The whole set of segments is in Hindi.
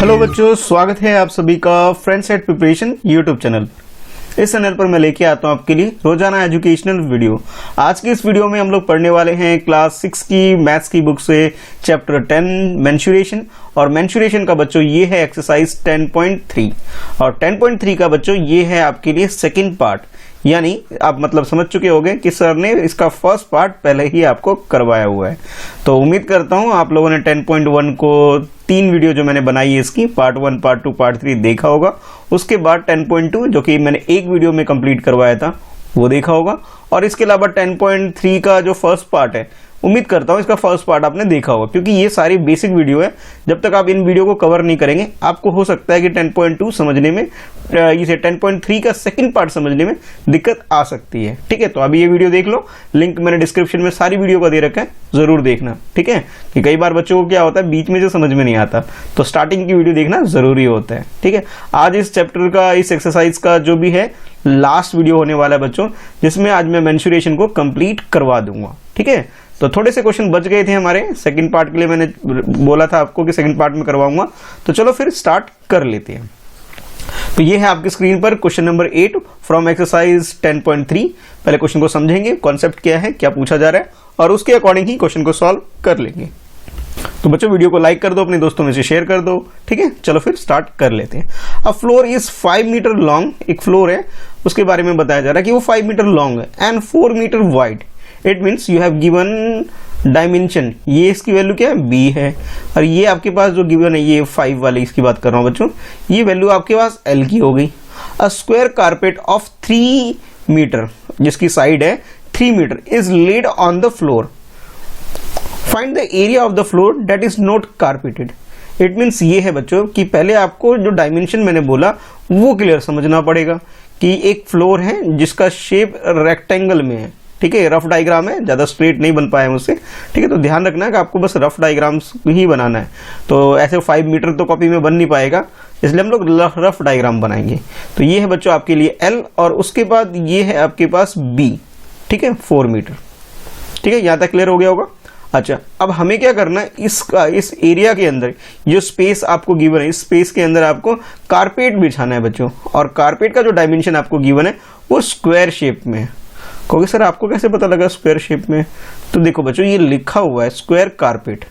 हेलो बच्चों, स्वागत है आप सभी का friends at preparation YouTube channel. इस चैनल पर मैं लेके आता हूं आपके लिए रोजाना एजुकेशनल वीडियो। आज की इस वीडियो में हम लोग पढ़ने वाले हैं क्लास 6 की मैथ्स की बुक से चैप्टर 10 मेंसुरेशन। और मेंसुरेशन का बच्चों ये है एक्सरसाइज 10.3 और 10.3 का बच्चों ये है आपके लिए सेकेंड पार्ट। यानी आप मतलब समझ चुके होंगे कि सर ने इसका फर्स्ट पार्ट पहले ही आपको करवाया हुआ है। तो उम्मीद करता हूं आप लोगों ने 10.1 को 3 वीडियो जो मैंने बनाई है इसकी पार्ट 1, पार्ट 2, पार्ट 3 देखा होगा। उसके बाद 10.2 जो कि मैंने एक वीडियो में कंप्लीट करवाया था वो देखा होगा। और इसके अलावा 10.3 का जो फर्स्ट पार्ट है उम्मीद करता हूं इसका फर्स्ट पार्ट आपने देखा होगा, क्योंकि ये सारी बेसिक वीडियो है। जब तक आप इन वीडियो को कवर नहीं करेंगे आपको हो सकता है कि 10.2 समझने में, इसे 10.3 का सेकंड पार्ट समझने में दिक्कत आ सकती है। ठीक है, तो अभी ये वीडियो देख लो, लिंक मैंने डिस्क्रिप्शन में सारी वीडियो का दे रखा है, जरूर देखना। ठीक है, कि कई बार बच्चों को क्या होता है बीच में जो समझ में नहीं आता, तो स्टार्टिंग की वीडियो देखना जरूरी होता है। ठीक है, आज इस चैप्टर का, इस एक्सरसाइज का जो भी है लास्ट वीडियो होने वाला है बच्चों, जिसमें आज मैं मेंसुरेशन को कंप्लीट करवा दूंगा। ठीक है, तो थोड़े से क्वेश्चन बच गए थे हमारे सेकंड पार्ट के लिए, मैंने बोला था आपको कि सेकंड पार्ट में करवाऊंगा। तो चलो फिर स्टार्ट कर लेते हैं। तो ये है आपकी स्क्रीन पर क्वेश्चन नंबर 8 फ्रॉम एक्सरसाइज 10.3। पहले क्वेश्चन को समझेंगे, कॉन्सेप्ट क्या है, क्या पूछा जा रहा है, और उसके अकॉर्डिंग ही क्वेश्चन को सॉल्व कर लेंगे। तो बच्चों वीडियो को लाइक कर दो, अपने दोस्तों में से शेयर कर दो। ठीक है, चलो फिर स्टार्ट कर लेते हैं। A floor is 5 metre long, एक फ्लोर है उसके बारे में बताया जा रहा है कि वो 5 मीटर लॉन्ग है and 4 metre wide. It means you have given dimension, ये इसकी वैल्यू क्या है, b है, और ये आपके पास जो गिवन है ये 5 वाली इसकी बात कर रहा हूं बच्चों, ये वैल्यू आपके पास l की हो गई। A square carpet of 3 metre, जिसकी साइड है 3 metre, is laid on the floor. Find the area of the floor that is not carpeted. It means ये है बच्चों कि पहले आपको जो डायमेंशन मैंने बोला वो क्लियर समझना पड़ेगा कि एक फ्लोर है जिसका शेप रेक्टेंगल में है। ठीक है, रफ डायग्राम है, ज्यादा स्ट्रेट नहीं बन पाया मुझसे। ठीक है, तो ध्यान रखना है कि आपको बस रफ डायग्राम्स ही बनाना है। तो ऐसे 5 मीटर तो कॉपी में बन नहीं पाएगा, इसलिए हम लोग रफ डायग्राम बनाएंगे। तो ये है बच्चों आपके लिए L, और उसके बाद ये है आपके पास B। ठीक है, 4 मीटर। ठीक है, यहां तक क्लियर हो गया होगा। अच्छा, अब हमें क्या करना है, इस एरिया के अंदर जो स्पेस आपको गिवन है, इस स्पेस के अंदर आपको कारपेट बिछाना है बच्चों। और कारपेट का जो डायमेंशन आपको गिवन है वो स्क्वायर शेप में है। कहोगे सर आपको कैसे पता लगा स्क्वायर शेप में? तो देखो बच्चों ये लिखा हुआ है स्क्वायर कारपेट।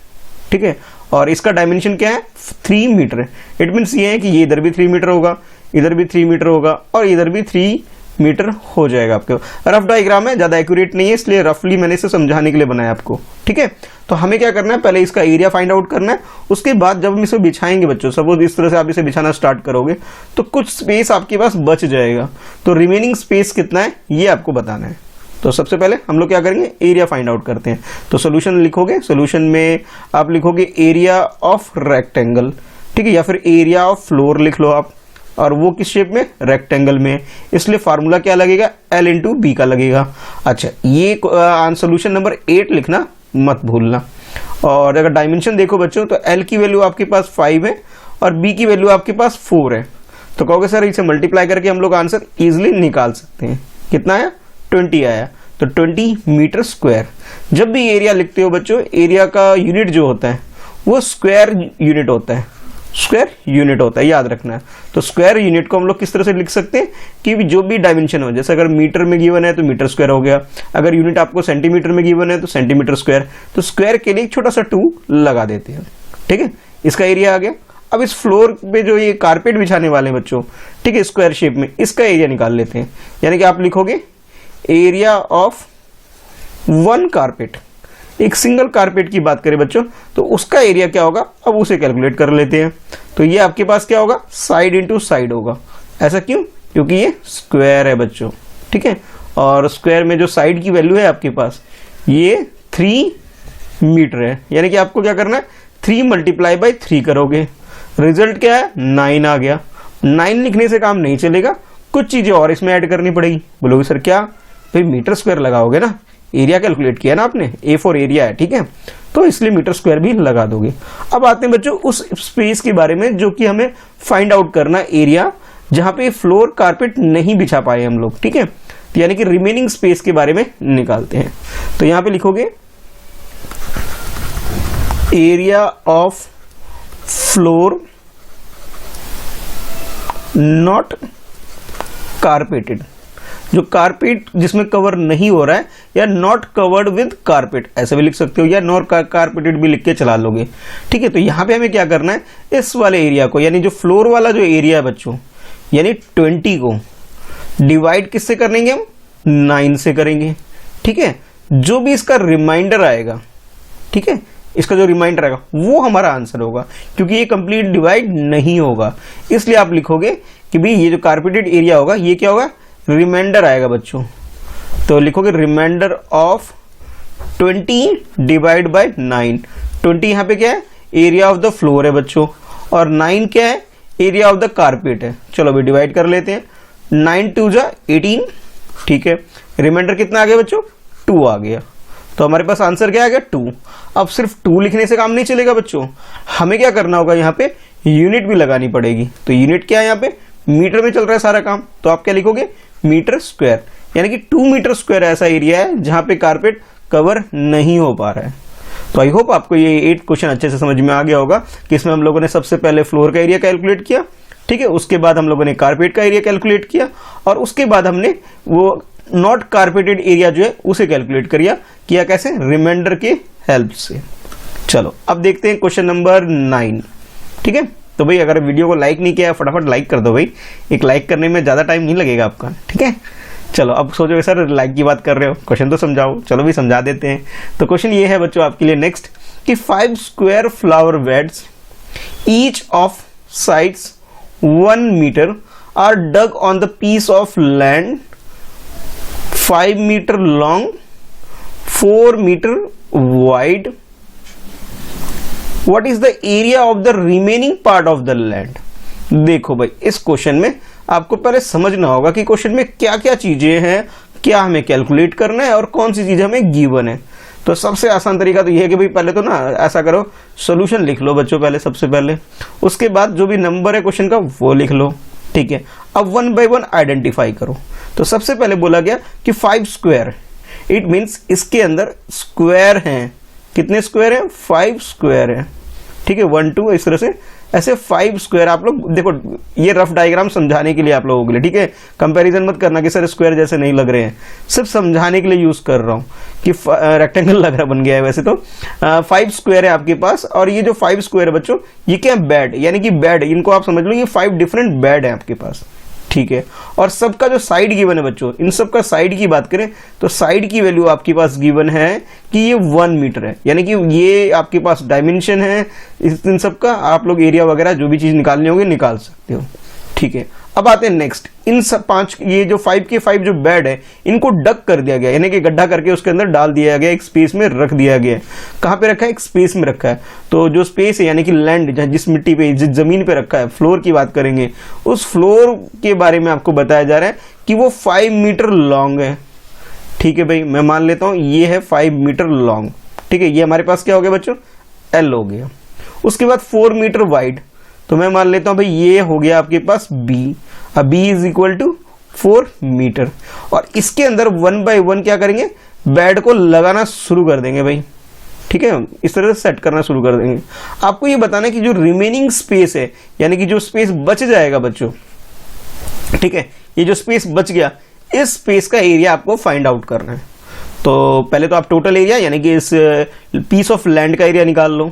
ठीक है, और इसका डायमेंशन क्या है, 3 मीटर है। इट मीन्स ये है कि ये इधर भी 3 मीटर होगा, इधर भी 3 मीटर होगा, और इधर भी 3 मीटर हो जाएगा। आपके रफ डायग्राम है, ज्यादा एक्यूरेट नहीं है, इसलिए रफली मैंने इसे समझाने के लिए बनाया आपको। ठीक है, तो हमें क्या करना है, पहले इसका एरिया फाइंड आउट करना है। उसके बाद जब हम इसे बिछाएंगे बच्चों, सपोज इस तरह से आप इसे बिछाना स्टार्ट करोगे तो कुछ स्पेस आपके पास बच जाएगा। तो रिमेनिंग स्पेस कितना है ये आपको बताना है। तो सबसे पहले हम लोग क्या करेंगे, एरिया फाइंड आउट करते हैं। तो सोल्यूशन लिखोगे, सोल्यूशन में आप लिखोगे एरिया ऑफ रेक्टेंगल। ठीक है, या फिर एरिया ऑफ फ्लोर लिख लो आप, और वो किस शेप में, रेक्टेंगल में, इसलिए फार्मूला क्या लगेगा, L इंटू B का लगेगा। अच्छा, ये सोल्यूशन नंबर 8 लिखना मत भूलना। और अगर डायमेंशन देखो बच्चों तो L की वैल्यू आपके पास 5 है और B की वैल्यू आपके पास 4 है। तो कहोगे सर इसे मल्टीप्लाई करके हम लोग आंसर इजिली निकाल सकते हैं। कितना आया, 20 आया। तो 20 मीटर स्क्वायर। जब भी एरिया लिखते हो बच्चों, एरिया का यूनिट जो होता है वो स्क्वायर यूनिट होता है, स्क्वायर यूनिट होता है, याद रखना है। तो स्क्वायर यूनिट को हम लोग किस तरह से लिख सकते हैं कि जो भी डायमेंशन हो, जैसे अगर मीटर में गिवन है तो मीटर स्क्वायर हो गया, अगर यूनिट आपको सेंटीमीटर में गिवन है तो सेंटीमीटर स्क्वायर। तो स्क्वायर के लिए एक छोटा सा 2 लगा देते हैं। ठीक है, इसका एरिया आ गया। अब इस फ्लोर पे जो ये कारपेट बिछाने वाले हैं बच्चों, ठीक है, स्क्वायर शेप में, इसका एरिया निकाल लेते हैं। यानी कि आप लिखोगे एरिया ऑफ 1 कारपेट। एक सिंगल कारपेट की बात करें बच्चों तो उसका एरिया क्या होगा, अब उसे कैलकुलेट कर लेते हैं। तो ये आपके पास क्या होगा, साइड इंटू साइड होगा। ऐसा क्यों, क्योंकि ये स्क्वायर है बच्चों। ठीक है, और स्क्वायर में जो साइड की वैल्यू है आपके पास ये 3 मीटर है। यानी कि आपको क्या करना है, 3 मल्टीप्लाई बाई 3 करोगे, रिजल्ट क्या है, 9 आ गया। 9 लिखने से काम नहीं चलेगा, कुछ चीजें और इसमें ऐड करनी पड़ेगी। बोलोगे सर क्या, भाई मीटर स्क्वायर लगाओगे ना, एरिया कैलकुलेट किया ना आपने, A4 एरिया है। ठीक है, तो इसलिए मीटर स्क्वायर भी लगा दोगे। अब आते हैं बच्चों उस स्पेस के बारे में जो कि हमें फाइंड आउट करना, एरिया जहां पे फ्लोर कारपेट नहीं बिछा पाए हम लोग। ठीक है, तो यानी कि रिमेनिंग स्पेस के बारे में निकालते हैं। तो यहां पे लिखोगे area of floor not carpeted, जो कारपेट जिसमें कवर नहीं हो रहा है, या नॉट कवर्ड विद कारपेट ऐसे भी लिख सकते हो, या नॉट कारपेटेड भी लिख के चला लोगे। ठीक है, तो यहाँ पे हमें क्या करना है, इस वाले एरिया को यानी जो फ्लोर वाला जो एरिया है बच्चों, यानी 20 को डिवाइड किससे करेंगे हम, 9 से करेंगे। ठीक है, जो भी इसका रिमाइंडर आएगा, ठीक है, इसका जो रिमाइंडर आएगा वो हमारा आंसर होगा, क्योंकि ये कंप्लीट डिवाइड नहीं होगा। इसलिए आप लिखोगे कि भाई ये जो कारपेटेड एरिया होगा ये क्या होगा, रिमाइंडर आएगा बच्चों। तो लिखोगे रिमाइंडर ऑफ 20 डिवाइड बाय 9। 20 यहाँ पे क्या है, एरिया ऑफ द फ्लोर है बच्चों, और 9 क्या है, एरिया ऑफ द कारपेट है। चलो अभी डिवाइड कर लेते हैं, 9 2 जा 18। ठीक है, रिमाइंडर कितना आ गया बच्चों, 2 आ गया। तो हमारे पास आंसर क्या आ गया, 2। अब सिर्फ 2 लिखने से काम नहीं चलेगा बच्चों, हमें क्या करना होगा, यहाँ पे यूनिट भी लगानी पड़ेगी। तो यूनिट क्या है, यहाँ पे मीटर में चल रहा है सारा काम, तो आप क्या लिखोगे, मीटर स्क्वायर, यानी कि 2 मीटर स्क्वायर ऐसा एरिया है जहां पे कारपेट कवर नहीं हो पा रहा है। तो आई होप आपको ये 8 क्वेश्चन अच्छे से समझ में आ गया होगा कि इसमें हम लोगों ने सबसे पहले फ्लोर का एरिया कैलकुलेट किया, ठीक है, उसके बाद हम लोगों ने कारपेट का एरिया कैलकुलेट किया, और उसके बाद हमने वो नॉट कारपेटेड एरिया जो है उसे कैलकुलेट किया कैसे, रिमाइंडर के हेल्प से। चलो अब देखते हैं क्वेश्चन नंबर 9। ठीक है, तो भाई अगर वीडियो को लाइक नहीं किया है फटाफट लाइक कर दो भाई, एक लाइक करने में ज़्यादा टाइम नहीं लगेगा आपका। ठीक है, चलो अब सोचो सर लाइक की बात कर रहे हो, क्वेश्चन तो समझाओ। चलो भी समझा देते हैं। तो क्वेश्चन ये है बच्चों आपके लिए नेक्स्ट, कि 5 square flower beds each of sides 1 metre are dug on the piece of land 5 metre long 4 metre wide, What is the area of the remaining part of the land? देखो भाई इस क्वेश्चन में आपको पहले समझना होगा कि क्वेश्चन में क्या क्या चीजें हैं, क्या हमें कैलकुलेट करना है और कौन सी चीजें हमें गिवन है। तो सबसे आसान तरीका तो यह है कि भाई पहले तो ना ऐसा करो, सॉल्यूशन लिख लो बच्चों पहले, सबसे पहले, उसके बाद जो भी नंबर है क्वेश्चन का वो लिख लो। ठीक है, अब 1 बाय 1 आइडेंटिफाई करो। तो सबसे पहले बोला गया कि 5 स्क्वायर, इट मीन्स इसके अंदर स्क्वायर हैं, कितने स्क्वायर है, 5 स्क्वायर है। ठीक है, 1 2 इस तरह से ऐसे 5 स्क्वायर। आप लोग देखो ये रफ डायग्राम समझाने के लिए आप लोगों के लिए, ठीक है, कंपैरिजन मत करना कि सर स्क्वायर जैसे नहीं लग रहे हैं, सिर्फ समझाने के लिए यूज कर रहा हूँ कि रेक्टेंगल लग रहा बन गया है। वैसे तो 5 स्क्वायर है आपके पास, और ये जो 5 स्क्वायर है बच्चों ये क्या है, बेड, यानी कि बेड, इनको आप समझ लो ये 5 डिफरेंट बेड है आपके पास। ठीक है, और सबका जो साइड गिवन है बच्चों, इन सबका साइड की बात करें तो साइड की वैल्यू आपके पास गिवन है कि ये 1 मीटर है, यानी कि ये आपके पास डायमेंशन है। इन सबका आप लोग एरिया वगैरह जो भी चीज निकालनी होगी निकाल सकते हो। ठीक है, अब आते हैं नेक्स्ट, इन सब 5, ये जो 5 के 5 जो बेड है इनको डक कर दिया गया, यानी कि गड्ढा करके उसके अंदर डाल दिया गया, एक स्पेस में रख दिया गया है। कहाँ पे रखा है, एक स्पेस में रखा है। तो जो स्पेस है यानी कि लैंड, जिस मिट्टी पे, जिस जमीन पे रखा है, फ्लोर की बात करेंगे, उस फ्लोर के बारे में आपको बताया जा रहा है कि वो 5 मीटर लॉन्ग है। ठीक है भाई, मैं मान लेता हूँ ये है 5 मीटर लॉन्ग। ठीक है, ये हमारे पास क्या हो गया बच्चों, एल हो गया। उसके बाद 4 मीटर वाइड, तो मैं मान लेता हूं भाई ये हो गया आपके पास बी। अब B is equal to 4 metre, और इसके अंदर 1 बाय 1 क्या करेंगे, बेड को लगाना शुरू कर देंगे भाई। ठीक है, इस तरह से सेट करना शुरू कर देंगे। आपको ये बताना है कि जो रिमेनिंग स्पेस है, यानी कि जो स्पेस बच जाएगा बच्चों, ठीक है, ये जो स्पेस बच गया, इस स्पेस का एरिया आपको फाइंड आउट करना है। तो पहले तो आप टोटल एरिया यानी कि इस पीस ऑफ लैंड का एरिया निकाल लो,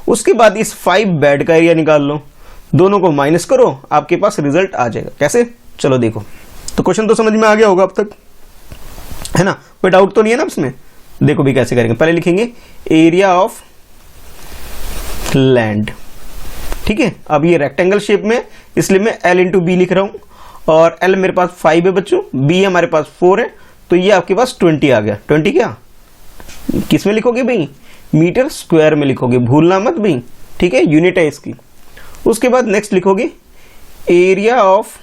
उसके बाद इस 5 बेड का एरिया निकाल लो, दोनों को माइनस करो, आपके पास रिजल्ट आ जाएगा। कैसे, चलो देखो। तो क्वेश्चन तो समझ में आ गया होगा अब तक, है ना, कोई डाउट तो नहीं है ना इसमें। देखो भी कैसे करेंगे, पहले लिखेंगे एरिया ऑफ लैंड। ठीक है, अब ये रेक्टेंगल शेप में, इसलिए मैं L इंटू बी लिख रहा हूं, और L मेरे पास 5 है बच्चों, B हमारे पास 4 है, तो ये आपके पास 20 आ गया। 20 क्या किस में लिखोगे भाई, मीटर स्क्वायर में लिखोगे, भूलना मत भाई। ठीक है, यूनिट है इसकी। उसके बाद नेक्स्ट लिखोगे एरिया ऑफ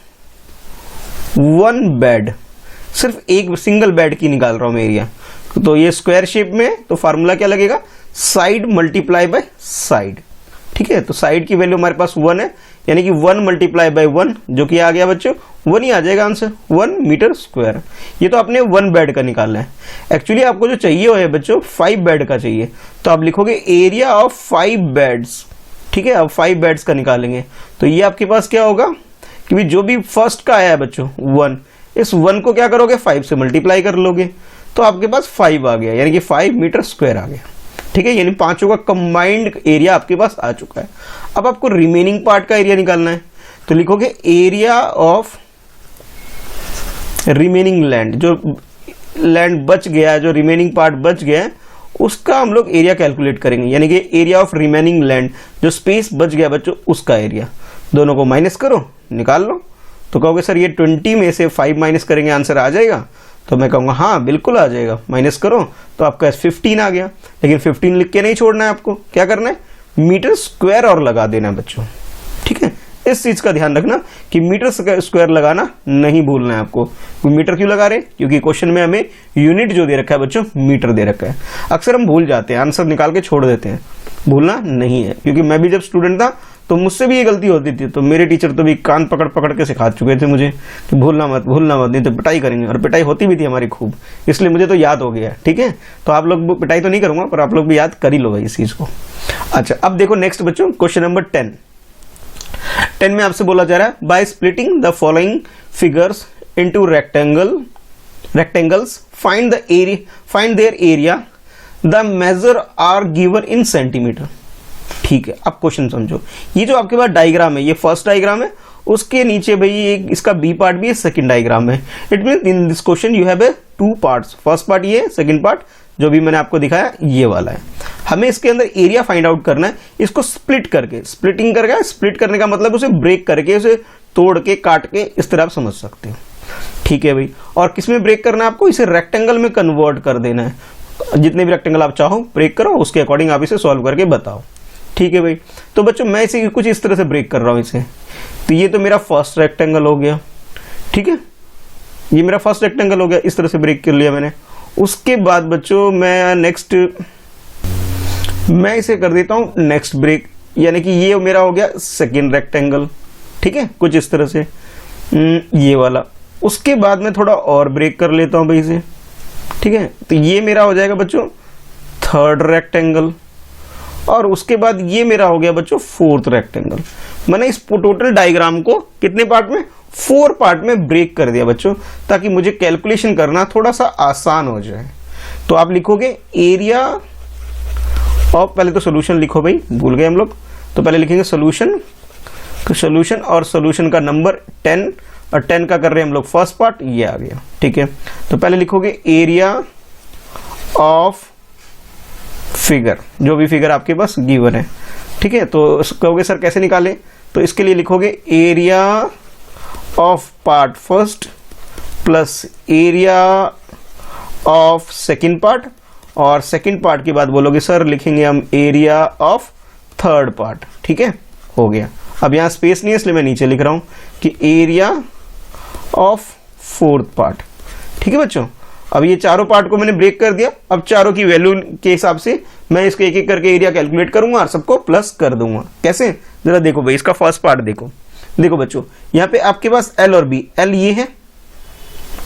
1 बेड, सिर्फ एक सिंगल बेड की निकाल रहा हूं मैं एरिया। तो ये स्क्वायर शेप में, तो फार्मूला क्या लगेगा, साइड मल्टीप्लाई बाय साइड। ठीक है, तो साइड की वैल्यू हमारे पास 1 है, यानी कि 1 मल्टीप्लाई बाय 1, जो कि आ गया बच्चों 1 ही आ जाएगा आंसर, 1 मीटर स्क्वायर। ये तो आपने 1 बेड का निकालना है। एक्चुअली आपको जो चाहिए है बच्चों 5 बेड का चाहिए, तो आप लिखोगे एरिया ऑफ 5 बेड्स। ठीक है, अब 5 बेड्स का निकालेंगे, तो ये आपके पास क्या होगा कि भी जो भी फर्स्ट का आया है बच्चों 1, इस 1 को क्या करोगे 5 से मल्टीप्लाई कर लोगे तो आपके पास 5 आ गया, यानी कि 5 मीटर स्क्वायर आ गया। ठीक है, यानी पांचों का कंबाइंड एरिया आपके पास आ चुका है। अब आपको रिमेनिंग पार्ट का एरिया निकालना है, तो लिखोगे एरिया ऑफ रिमेनिंग लैंड, जो लैंड बच गया है, जो रिमेनिंग पार्ट बच गया है उसका हम लोग एरिया कैलकुलेट करेंगे, यानी कि एरिया ऑफ रिमेनिंग लैंड, जो स्पेस बच गया बच्चों उसका एरिया। दोनों को माइनस करो, निकाल लो। तो कहोगे सर ये 20 में से 5 माइनस करेंगे आंसर आ जाएगा, तो मैं कहूँगा हाँ बिल्कुल आ जाएगा। माइनस करो तो आपका 15 आ गया, लेकिन 15 लिख के नहीं छोड़ना है, आपको क्या करना है मीटर स्क्वायर और लगा देना है बच्चों। ठीक है, इस चीज का ध्यान रखना कि मीटर स्क्वायर लगाना नहीं भूलना है आपको। मीटर क्यों लगा रहे हैं, क्योंकि क्वेश्चन में हमें यूनिट जो दे रखा है बच्चों मीटर दे रखा है। अक्सर हम भूल जाते हैं, आंसर निकाल के छोड़ देते हैं, भूलना नहीं है। क्योंकि मैं भी जब स्टूडेंट था तो मुझसे भी ये गलती होती थी, तो मेरे टीचर तो भी कान पकड़ पकड़ के सिखा चुके थे मुझे कि भूलना मत नहीं तो पिटाई करेंगे, और पिटाई होती भी थी हमारी खूब, इसलिए मुझे तो याद हो गया। ठीक है, तो आप लोग पिटाई तो नहीं करूंगा, पर आप लोग भी याद कर ही लो भाई इस चीज को। अच्छा, अब देखो नेक्स्ट बच्चों क्वेश्चन नंबर 10 में आपसे बोला जा रहा है by splitting the following figures into rectangles find their area, the measure are given in centimetre. ठीक है, अब क्वेश्चन समझो। ये जो आपके पास डायग्राम है, ये फर्स्ट डायग्राम है, उसके नीचे भाई एक इसका बी पार्ट भी है, सेकंड डायग्राम है। It mean in this question you have a 2 parts, first part ये, सेकंड पार्ट जो भी मैंने आपको दिखाया ये वाला है। हमें इसके अंदर एरिया फाइंड आउट करना है, इसको स्प्लिट करके, स्प्लिट करने का मतलब उसे ब्रेक करके, उसे तोड़ के काट के, इस तरह आप समझ सकते हो। ठीक है भाई, और किसमें ब्रेक करना है आपको, इसे रेक्टेंगल में कन्वर्ट कर देना है। जितने भी रेक्टेंगल आप चाहो ब्रेक करो, उसके अकॉर्डिंग आप इसे सॉल्व करके बताओ। ठीक है भाई, तो बच्चों मैं इसे कुछ इस तरह से ब्रेक कर रहा हूं इसे। तो ये तो मेरा फर्स्ट रेक्टेंगल हो गया। ठीक है, ये मेरा फर्स्ट रेक्टेंगल हो गया, इस तरह से ब्रेक कर लिया मैंने। उसके बाद बच्चों मैं इसे कर देता हूं नेक्स्ट ब्रेक, यानी कि ये मेरा हो गया सेकेंड रेक्टेंगल। ठीक है, कुछ इस तरह से ये वाला। उसके बाद मैं थोड़ा और ब्रेक कर लेता हूं भाई इसे। ठीक है, तो ये मेरा हो जाएगा बच्चों थर्ड रेक्टेंगल, और उसके बाद ये मेरा हो गया बच्चों फोर्थ रेक्टेंगल। मैंने इस टोटल डायग्राम को कितने पार्ट में, 4 पार्ट में ब्रेक कर दिया बच्चों, ताकि मुझे कैलकुलेशन करना थोड़ा सा आसान हो जाए। तो आप लिखोगे एरिया ऑफ, पहले तो सोल्यूशन लिखो भाई, भूल गए हम लोग, तो पहले लिखेंगे सोल्यूशन, तो सोल्यूशन और सोल्यूशन का नंबर 10, और 10 का कर रहे हैं हम लोग फर्स्ट पार्ट, ये आ गया। ठीक है, तो पहले लिखोगे एरिया ऑफ फिगर, जो भी फिगर आपके पास गिवन है। ठीक है, तो कहोगे सर कैसे निकाले, तो इसके लिए लिखोगे area of part first plus area of second part, और सेकंड पार्ट के बाद बोलोगे सर लिखेंगे हम एरिया ऑफ थर्ड पार्ट। ठीक है, हो गया। अब यहाँ स्पेस नहीं है इसलिए मैं नीचे लिख रहा हूं कि एरिया ऑफ फोर्थ पार्ट। ठीक है बच्चों, अब ये चारों पार्ट को मैंने ब्रेक कर दिया। अब चारों की वैल्यू के हिसाब से मैं इसको एक एक करके एरिया कैलकुलेट करूंगा और सबको प्लस कर दूंगा। कैसे, जरा देखो भाई, इसका फर्स्ट पार्ट देखो बच्चों, यहाँ पे आपके पास एल और बी, एल ये है,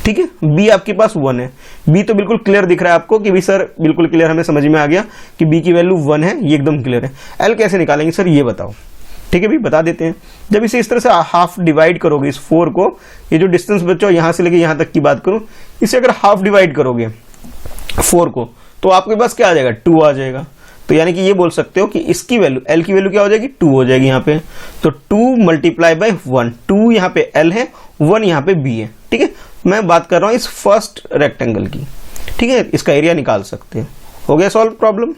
ठीक है, बी आपके पास 1 है। बी तो बिल्कुल क्लियर दिख रहा है आपको कि भी सर बिल्कुल क्लियर, हमें समझ में आ गया कि बी की वैल्यू 1 है, ये एकदम क्लियर है। एल कैसे निकालेंगे सर ये बताओ। ठीक है भाई, बता देते हैं। जब इसे इस तरह से हाफ डिवाइड करोगे, इस 4 को, ये जो डिस्टेंस बच्चों यहां से लेके यहां तक की बात करूं, इसे अगर हाफ डिवाइड करोगे 4 को, तो आपके पास क्या आ जाएगा, 2 आ जाएगा। तो यानी कि ये बोल सकते हो कि इसकी वैल्यू, एल की वैल्यू क्या हो जाएगी, 2 हो जाएगी यहाँ पे। तो 2 मल्टीप्लाई बाय 1, 2 यहाँ पे एल है, 1 यहाँ पे बी है। ठीक है, मैं बात कर रहा हूं इस फर्स्ट रेक्टेंगल की। ठीक है, इसका एरिया निकाल सकते हैं। हो गया सॉल्व प्रॉब्लम।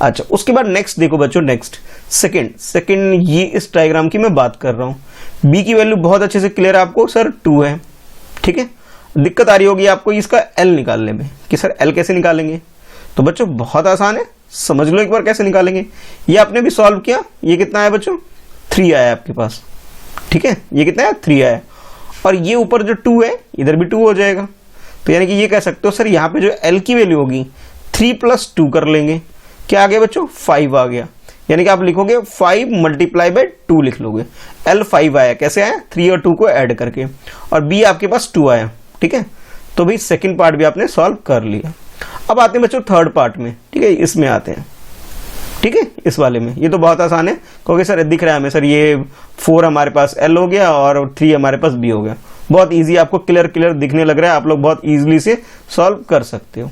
अच्छा, उसके बाद नेक्स्ट देखो बच्चों, नेक्स्ट सेकंड ये इस डायग्राम की मैं बात कर रहा हूं। बी की वैल्यू बहुत अच्छे से क्लियर है आपको, सर 2 है। ठीक है, दिक्कत आ रही होगी आपको इसका एल निकालने में कि सर एल कैसे निकालेंगे। तो बच्चों बहुत आसान है, समझ लो एक बार कैसे निकालेंगे। ये आपने भी सॉल्व किया, ये कितना है बच्चों, 3 आया आपके पास। ठीक है, ये कितना है, 3 आया, और ये ऊपर जो 2 है इधर भी 2 हो जाएगा। तो यानी कि ये कह सकते हो सर यहाँ पे जो एल की वैल्यू होगी 3 + 2 कर लेंगे, क्या आ गया बच्चों, 5 आ गया। यानी कि आप लिखोगे 5 मल्टीप्लाई बाय 2 लिख लोगे। एल 5 आया, कैसे आया, 3 और 2 को ऐड करके, और बी आपके पास 2 आया। ठीक है, तो भाई सेकंड पार्ट भी आपने सॉल्व कर लिया। अब आते हैं बच्चों थर्ड पार्ट में। ठीक है, इसमें आते हैं। ठीक है। इस वाले में ये तो बहुत आसान है, क्योंकि सर दिख रहा है हमें सर ये 4 हमारे पास L हो गया और 3 हमारे पास B हो गया। बहुत इजी, आपको क्लियर दिखने लग रहा है, आप लोग बहुत इजीली से सॉल्व कर सकते हो।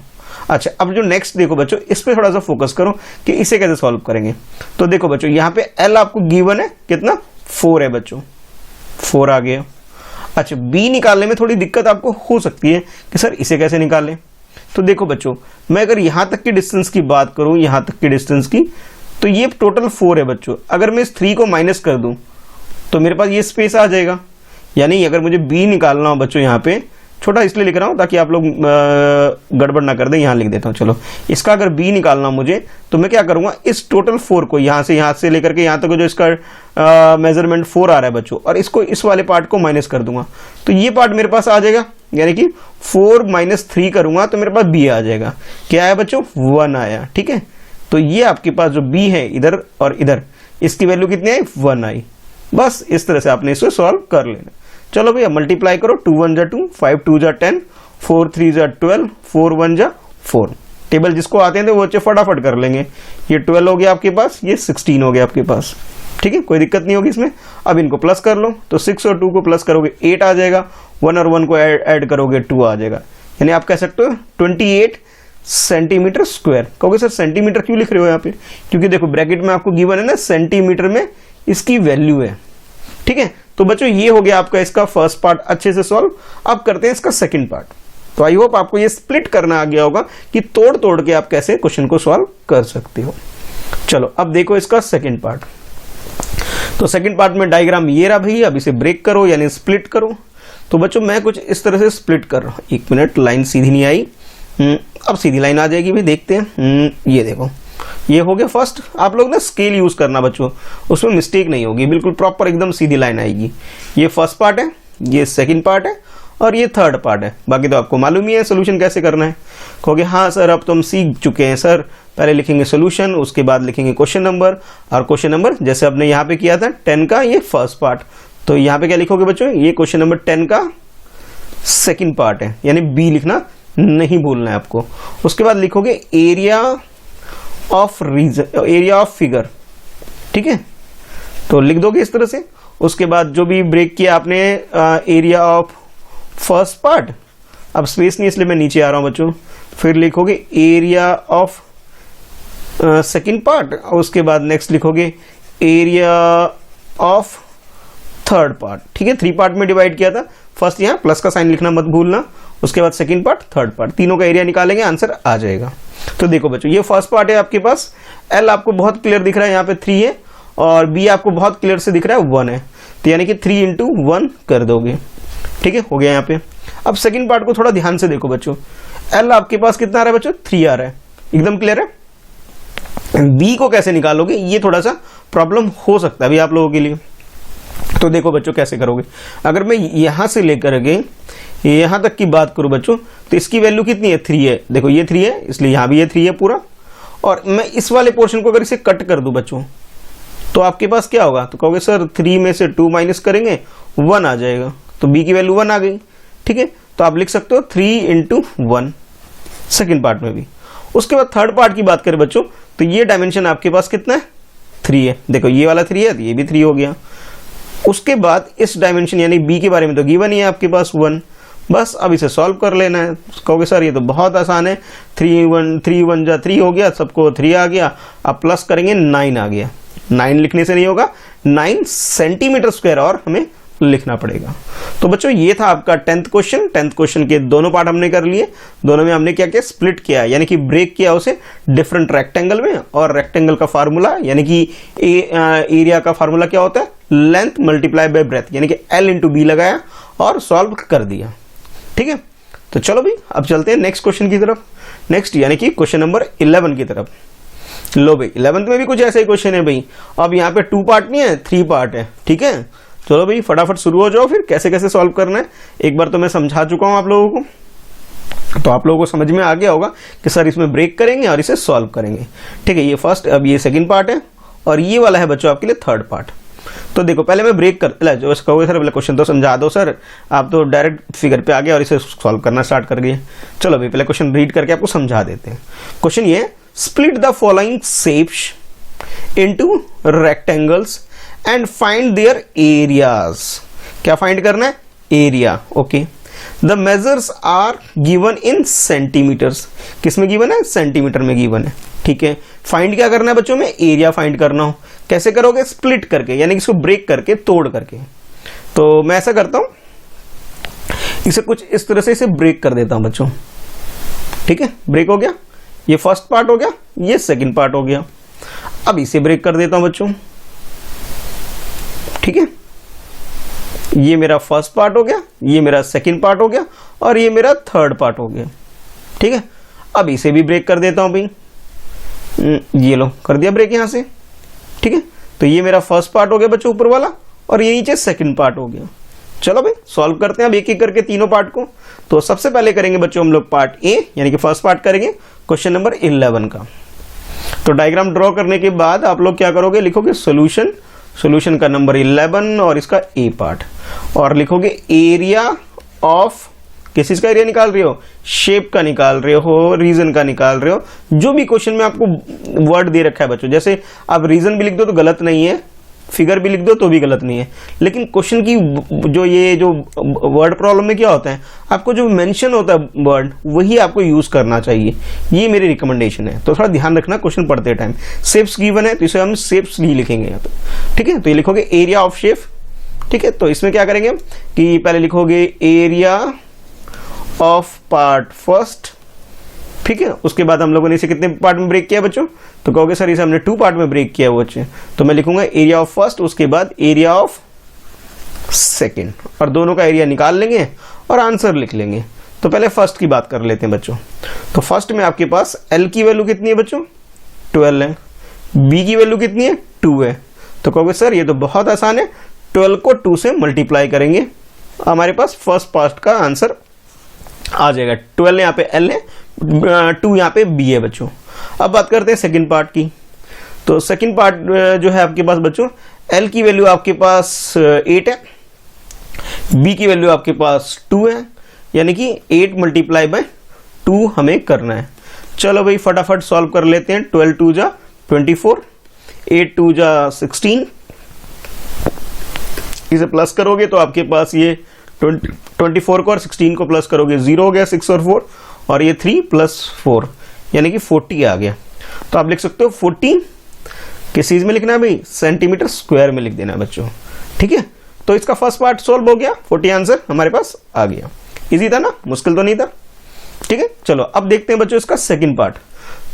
अच्छा, अब जो नेक्स्ट देखो बच्चों, इस पे थोड़ा सा फोकस करो कि इसे कैसे सॉल्व करेंगे। तो देखो बच्चों, यहाँ पे L आपको गिवन है कितना, 4 है बच्चों, 4 आ गया। अच्छा, B निकालने में थोड़ी दिक्कत आपको हो सकती है कि सर इसे कैसे निकालें। तो देखो बच्चों, मैं अगर यहाँ तक की डिस्टेंस की बात करूँ, यहाँ तक की डिस्टेंस की, तो ये टोटल 4 है बच्चों। अगर मैं इस 3 को माइनस कर दूँ तो मेरे पास ये स्पेस आ जाएगा। यानी अगर मुझे B निकालना हो बच्चों, यहाँ पे छोटा इसलिए लिख रहा हूँ ताकि आप लोग गड़बड़ ना कर दें, यहाँ लिख देता हूँ। चलो, इसका अगर B निकालना मुझे, तो मैं क्या करूँगा, इस टोटल 4 को यहाँ से लेकर के यहाँ तक जो इसका मेजरमेंट 4 आ रहा है बच्चों, और इसको इस वाले पार्ट को माइनस कर दूंगा, तो ये पार्ट मेरे पास आ जाएगा। यानी कि 4 - 3 करूँगा तो मेरे पास B आ जाएगा। क्या आया बच्चों, 1 आया। ठीक है, तो ये आपके पास जो B है इधर और इधर, इसकी वैल्यू कितनी आई, 1 आई। बस इस तरह से आपने इसको सॉल्व कर लेना। चलो भैया, मल्टीप्लाई करो, 2 1 जा 2, 5 2 जा 10, 4 3 जा 12, 4 1 जा 4। टेबल जिसको आते हैं तो वो बच्चे फटाफट कर लेंगे। ये 12 हो गया आपके पास, ये 16 हो गया आपके पास। ठीक है, कोई दिक्कत नहीं होगी इसमें। अब इनको प्लस कर लो, तो 6 और 2 को प्लस करोगे 8 आ जाएगा, 1 और 1 को ऐड करोगे 2 आ जाएगा। यानी आप कह सकते हो 28 सेंटीमीटर स्क्वायर। कहोगे सर सेंटीमीटर क्यों लिख रहे हो यहाँ पे, क्योंकि देखो ब्रैकेट में आपको गिवन है ना, सेंटीमीटर में इसकी वैल्यू है। ठीक है, तो बच्चों ये हो गया आपका इसका फर्स्ट पार्ट अच्छे से सॉल्व। अब करते हैं इसका सेकंड पार्ट। तो आई होप आपको ये स्प्लिट करना आ गया होगा कि तोड़ के आप कैसे क्वेश्चन को सॉल्व कर सकते हो। चलो, अब देखो इसका सेकंड पार्ट। तो सेकंड पार्ट में डायग्राम ये रहा भैया। अब इसे ब्रेक करो यानी स्प्लिट करो। तो बच्चों मैं कुछ इस तरह से स्प्लिट कर रहा हूँ। 1 मिनट, लाइन सीधी नहीं आई, अब सीधी लाइन आ जाएगी भाई, देखते हैं। ये देखो, ये हो गया फर्स्ट। आप लोग ना स्केल यूज करना बच्चों, उसमें मिस्टेक नहीं होगी, बिल्कुल प्रॉपर एकदम सीधी लाइन आएगी। ये फर्स्ट पार्ट है, ये सेकंड पार्ट है और ये थर्ड पार्ट है। बाकी तो आपको मालूम ही है सोल्यूशन कैसे करना है। कहोगे हाँ सर अब तो हम सीख चुके हैं सर, पहले लिखेंगे सोल्यूशन, उसके बाद लिखेंगे क्वेश्चन नंबर, और क्वेश्चन नंबर जैसे आपने यहाँ पे किया था 10 का ये फर्स्ट पार्ट, तो यहाँ पे क्या लिखोगे बच्चों, ये क्वेश्चन नंबर 10 का सेकंड पार्ट है, यानी बी लिखना नहीं भूलना है आपको। उसके बाद लिखोगे area of region, area of figure. ठीक है, तो लिख दोगे इस तरह से। उसके बाद जो भी ब्रेक किया आपने एरिया ऑफ फर्स्ट पार्ट, अब स्पेस नहीं इसलिए मैं नीचे आ रहा हूं बच्चों, फिर लिखोगे एरिया ऑफ सेकंड पार्ट, और उसके बाद नेक्स्ट लिखोगे एरिया ऑफ थर्ड पार्ट। ठीक है, 3 पार्ट में डिवाइड किया था। फर्स्ट यहाँ प्लस का साइन लिखना मत भूलना, उसके बाद सेकंड पार्ट, थर्ड पार्ट, तीनों का एरिया निकालेंगे, आंसर आ जाएगा। तो देखो बच्चों ये फर्स्ट पार्ट है आपके पास, एल आपको बहुत क्लियर दिख रहा है यहाँ पे 3 है, और बी आपको बहुत क्लियर से दिख रहा है 1 है, तो यानी कि 3 × 1 कर दोगे। ठीक है, हो गया यहाँ पे। अब सेकंड पार्ट को थोड़ा ध्यान से देखो बच्चों, एल आपके पास कितना आ रहा है बच्चों, 3 आ रहा है, एकदम क्लियर है। बी को कैसे निकालोगे, ये थोड़ा सा प्रॉब्लम हो सकता है अभी आप लोगों के लिए। तो देखो बच्चों कैसे करोगे, अगर मैं यहां से लेकर के यहां तक की बात करूं बच्चों, तो इसकी वैल्यू कितनी है, 3 है। देखो ये 3 है, इसलिए यहां भी ये 3 है पूरा। और मैं इस वाले पोर्शन को अगर इसे कट कर दूं बच्चों, तो आपके पास क्या होगा, तो कहोगे सर 3 में से 2 माइनस करेंगे 1 आ जाएगा, तो बी की वैल्यू 1 आ गई। ठीक है, तो आप लिख सकते हो 3 × 1 सेकेंड पार्ट में भी। उसके बाद थर्ड पार्ट की बात करें बच्चों, तो ये डायमेंशन आपके पास कितना है, 3 है। देखो ये वाला 3 है, तो ये भी 3 हो गया। उसके बाद इस डायमेंशन यानी बी के बारे में तो गिवन ही है आपके पास 1, बस अब इसे सॉल्व कर लेना है। कहोगे सर ये तो बहुत आसान है, 3 1 जा 3 हो गया, सबको 3 आ गया, अब प्लस करेंगे 9 आ गया। 9 लिखने से नहीं होगा, 9 सेंटीमीटर स्क्वायर और हमें लिखना पड़ेगा। तो बच्चों ये था आपका 10th क्वेश्चन। 10th क्वेश्चन के दोनों पार्ट हमने कर लिए, दोनों में हमने क्या किया, स्प्लिट किया, यानी कि ब्रेक किया उसे डिफरेंट रेक्टेंगल में। और रेक्टेंगल का फार्मूला यानी कि एरिया का फार्मूला क्या होता है, लेंथ मल्टीप्लाई बाय ब्रेथ, यानी कि L × B लगाया और सॉल्व कर दिया। ठीक है, तो चलो भाई अब चलते हैं नेक्स्ट क्वेश्चन की तरफ, नेक्स्ट यानी कि क्वेश्चन नंबर 11 की तरफ। लो भाई 11th में भी कुछ ऐसा ही क्वेश्चन है भाई। अब यहाँ पे 2 पार्ट नहीं है, 3 पार्ट है। ठीक है, चलो भाई फटाफट शुरू हो जाओ, फिर कैसे कैसे सॉल्व करना है। एक बार तो मैं समझा चुका हूं आप लोगों को, तो आप लोगों को समझ में आ गया होगा कि सर इसमें ब्रेक करेंगे और इसे सॉल्व करेंगे। ठीक है, ये फर्स्ट, अब ये सेकंड पार्ट है, और ये वाला है बच्चों आपके लिए थर्ड पार्ट। तो देखो पहले मैं ब्रेक कर, जो कहोगे सर पहले क्वेश्चन तो समझा दो सर, आप तो डायरेक्ट फिगर पे आ गए और इसे सॉल्व करना स्टार्ट कर गए। चलो भाई पहले क्वेश्चन रीड करके आपको समझा देते हैं। क्वेश्चन ये, split the following shapes into rectangles and find their areas. क्या फाइंड करना है? Area. Okay, the measures are given in centimetres. किस में गिवन है? सेंटीमीटर में गिवन है। ठीक है, फाइंड क्या करना है बच्चों में? एरिया फाइंड करना हो। कैसे करोगे? स्प्लिट करके, यानी कि इसको ब्रेक करके, तोड़ करके। तो मैं ऐसा करता हूं, इसे कुछ इस तरह से इसे ब्रेक कर देता हूं बच्चों। ठीक है, ब्रेक हो गया, ये फर्स्ट पार्ट हो गया, ये सेकंड पार्ट हो गया। अब इसे ब्रेक कर देता हूं बच्चों। ठीक है, ये मेरा फर्स्ट पार्ट हो गया, ये मेरा सेकंड पार्ट हो गया, और ये मेरा थर्ड पार्ट हो गया। ठीक है, अब इसे भी ब्रेक कर देता हूं भाई। ये लो, कर दिया ब्रेक यहां से। ठीक है, तो ये मेरा फर्स्ट पार्ट हो गया बच्चों ऊपर वाला, और ये नीचे सेकंड पार्ट हो गया। चलो भाई सॉल्व करते हैं अब एक एक करके तीनों पार्ट को। तो सबसे पहले करेंगे बच्चों हम लोग पार्ट ए, यानी कि फर्स्ट पार्ट करेंगे क्वेश्चन नंबर 11 का। तो डायग्राम ड्रॉ करने के बाद आप लोग क्या करोगे? लिखोगे सॉल्यूशन, सॉल्यूशन का नंबर 11 और इसका ए पार्ट, और लिखोगे एरिया ऑफ, किस चीज का एरिया निकाल रहे हो? शेप का निकाल रहे हो, रीजन का निकाल रहे हो। जो भी क्वेश्चन में आपको वर्ड दे रखा है बच्चों, जैसे आप रीजन भी लिख दो तो गलत नहीं है, फिगर भी लिख दो तो भी गलत नहीं है, लेकिन क्वेश्चन की जो वर्ड प्रॉब्लम में क्या होता है, आपको जो मेंशन होता है वर्ड, वही आपको यूज करना चाहिए। ये मेरी रिकमेंडेशन है, तो थोड़ा ध्यान रखना क्वेश्चन पढ़ते टाइम। शेप्स गिवन है तो इसे हम शेप्स ही लिखेंगे यहाँ पे। ठीक है, तो ये लिखोगे एरिया ऑफ शेप। ठीक है, तो इसमें क्या करेंगे कि पहले लिखोगे एरिया ऑफ पार्ट फर्स्ट। ठीक है, उसके बाद हम लोगों ने इसे कितने पार्ट में ब्रेक किया बच्चों? तो कहोगे सर इसे हमने 2 पार्ट में ब्रेक किया है वो बच्चे। तो मैं लिखूंगा एरिया ऑफ फर्स्ट, उसके बाद एरिया ऑफ सेकंड, और दोनों का एरिया निकाल लेंगे और आंसर लिख लेंगे। तो पहले फर्स्ट की बात कर लेते हैं बच्चों। तो फर्स्ट में आपके पास एल की वैल्यू कितनी है बच्चों? 12 है। बी की वैल्यू कितनी है? 2 है। तो कहोगे सर ये तो बहुत आसान है, 12 को 2 से मल्टीप्लाई करेंगे, हमारे पास फर्स्ट पार्ट का आंसर आ जाएगा। 12 यहाँ पे एल है, 2 यहाँ पे बी है बच्चों। अब बात करते हैं सेकंड पार्ट की। तो सेकंड पार्ट जो है आपके पास बच्चों, एल की वैल्यू आपके पास 8 है, बी की वैल्यू आपके पास 2 है, यानी कि 8 मल्टीप्लाई बाय 2 हमें करना है। चलो भाई फटाफट सॉल्व कर लेते हैं। 12 2 जा 24, 8 2 जा 16, इसे प्लस करोगे तो आपके पास ये 24 को और 16 को प्लस करोगे 0 हो गया, 6 और 4, और ये 3 + 4 यानी कि 40 आ गया। तो आप लिख सकते हो 40 किस चीज में लिखना है भाई? सेंटीमीटर स्क्वायर में लिख देना है बच्चों। ठीक है, तो इसका फर्स्ट पार्ट सॉल्व हो गया, 40 आंसर हमारे पास आ गया। इजी था ना, मुश्किल तो नहीं था। ठीक है, चलो अब देखते हैं बच्चों इसका सेकंड पार्ट।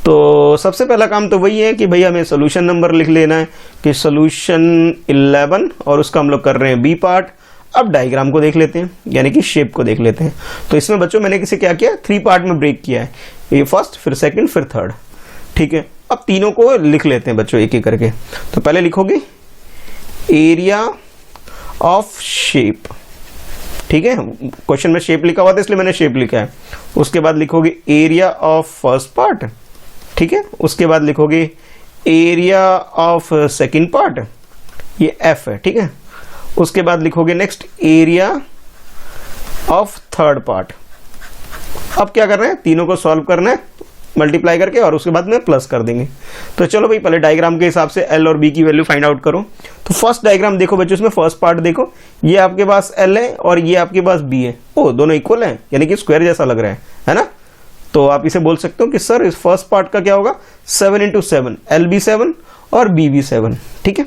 तो सबसे पहला काम तो वही है कि भैया हमें सोल्यूशन नंबर लिख लेना है कि सोल्यूशन 11, और उसका हम लोग कर रहे हैं बी पार्ट। अब डायग्राम को देख लेते हैं, यानी कि शेप को देख लेते हैं। तो इसमें बच्चों मैंने किसे क्या किया? 3 पार्ट में ब्रेक किया है, ये फर्स्ट, फिर सेकंड, फिर थर्ड। ठीक है, अब तीनों को लिख लेते हैं बच्चों एक एक करके। तो पहले लिखोगे एरिया ऑफ शेप। ठीक है, क्वेश्चन में शेप लिखा हुआ था इसलिए मैंने शेप लिखा है। उसके बाद लिखोगे एरिया ऑफ फर्स्ट पार्ट। ठीक है, उसके बाद लिखोगे एरिया ऑफ सेकंड पार्ट, ये एफ है। ठीक है, उसके बाद लिखोगे next area of third part. अब क्या करना है? तीनों को सॉल्व करना है मल्टीप्लाई करके, और उसके बाद में प्लस कर देंगे। तो चलो भाई पहले डायग्राम के हिसाब से एल और बी की वैल्यू फाइंड आउट करो। तो फर्स्ट डायग्राम देखो बच्चों, इसमें फर्स्ट पार्ट देखो, ये आपके पास एल है और ये आपके पास बी है। ओ, दोनों इक्वल है, यानी कि स्क्वायर जैसा लग रहा है ना। तो आप इसे बोल सकते हो कि सर इस फर्स्ट पार्ट का क्या होगा? 7 × 7, एल भी 7 और बी भी 7। ठीक है,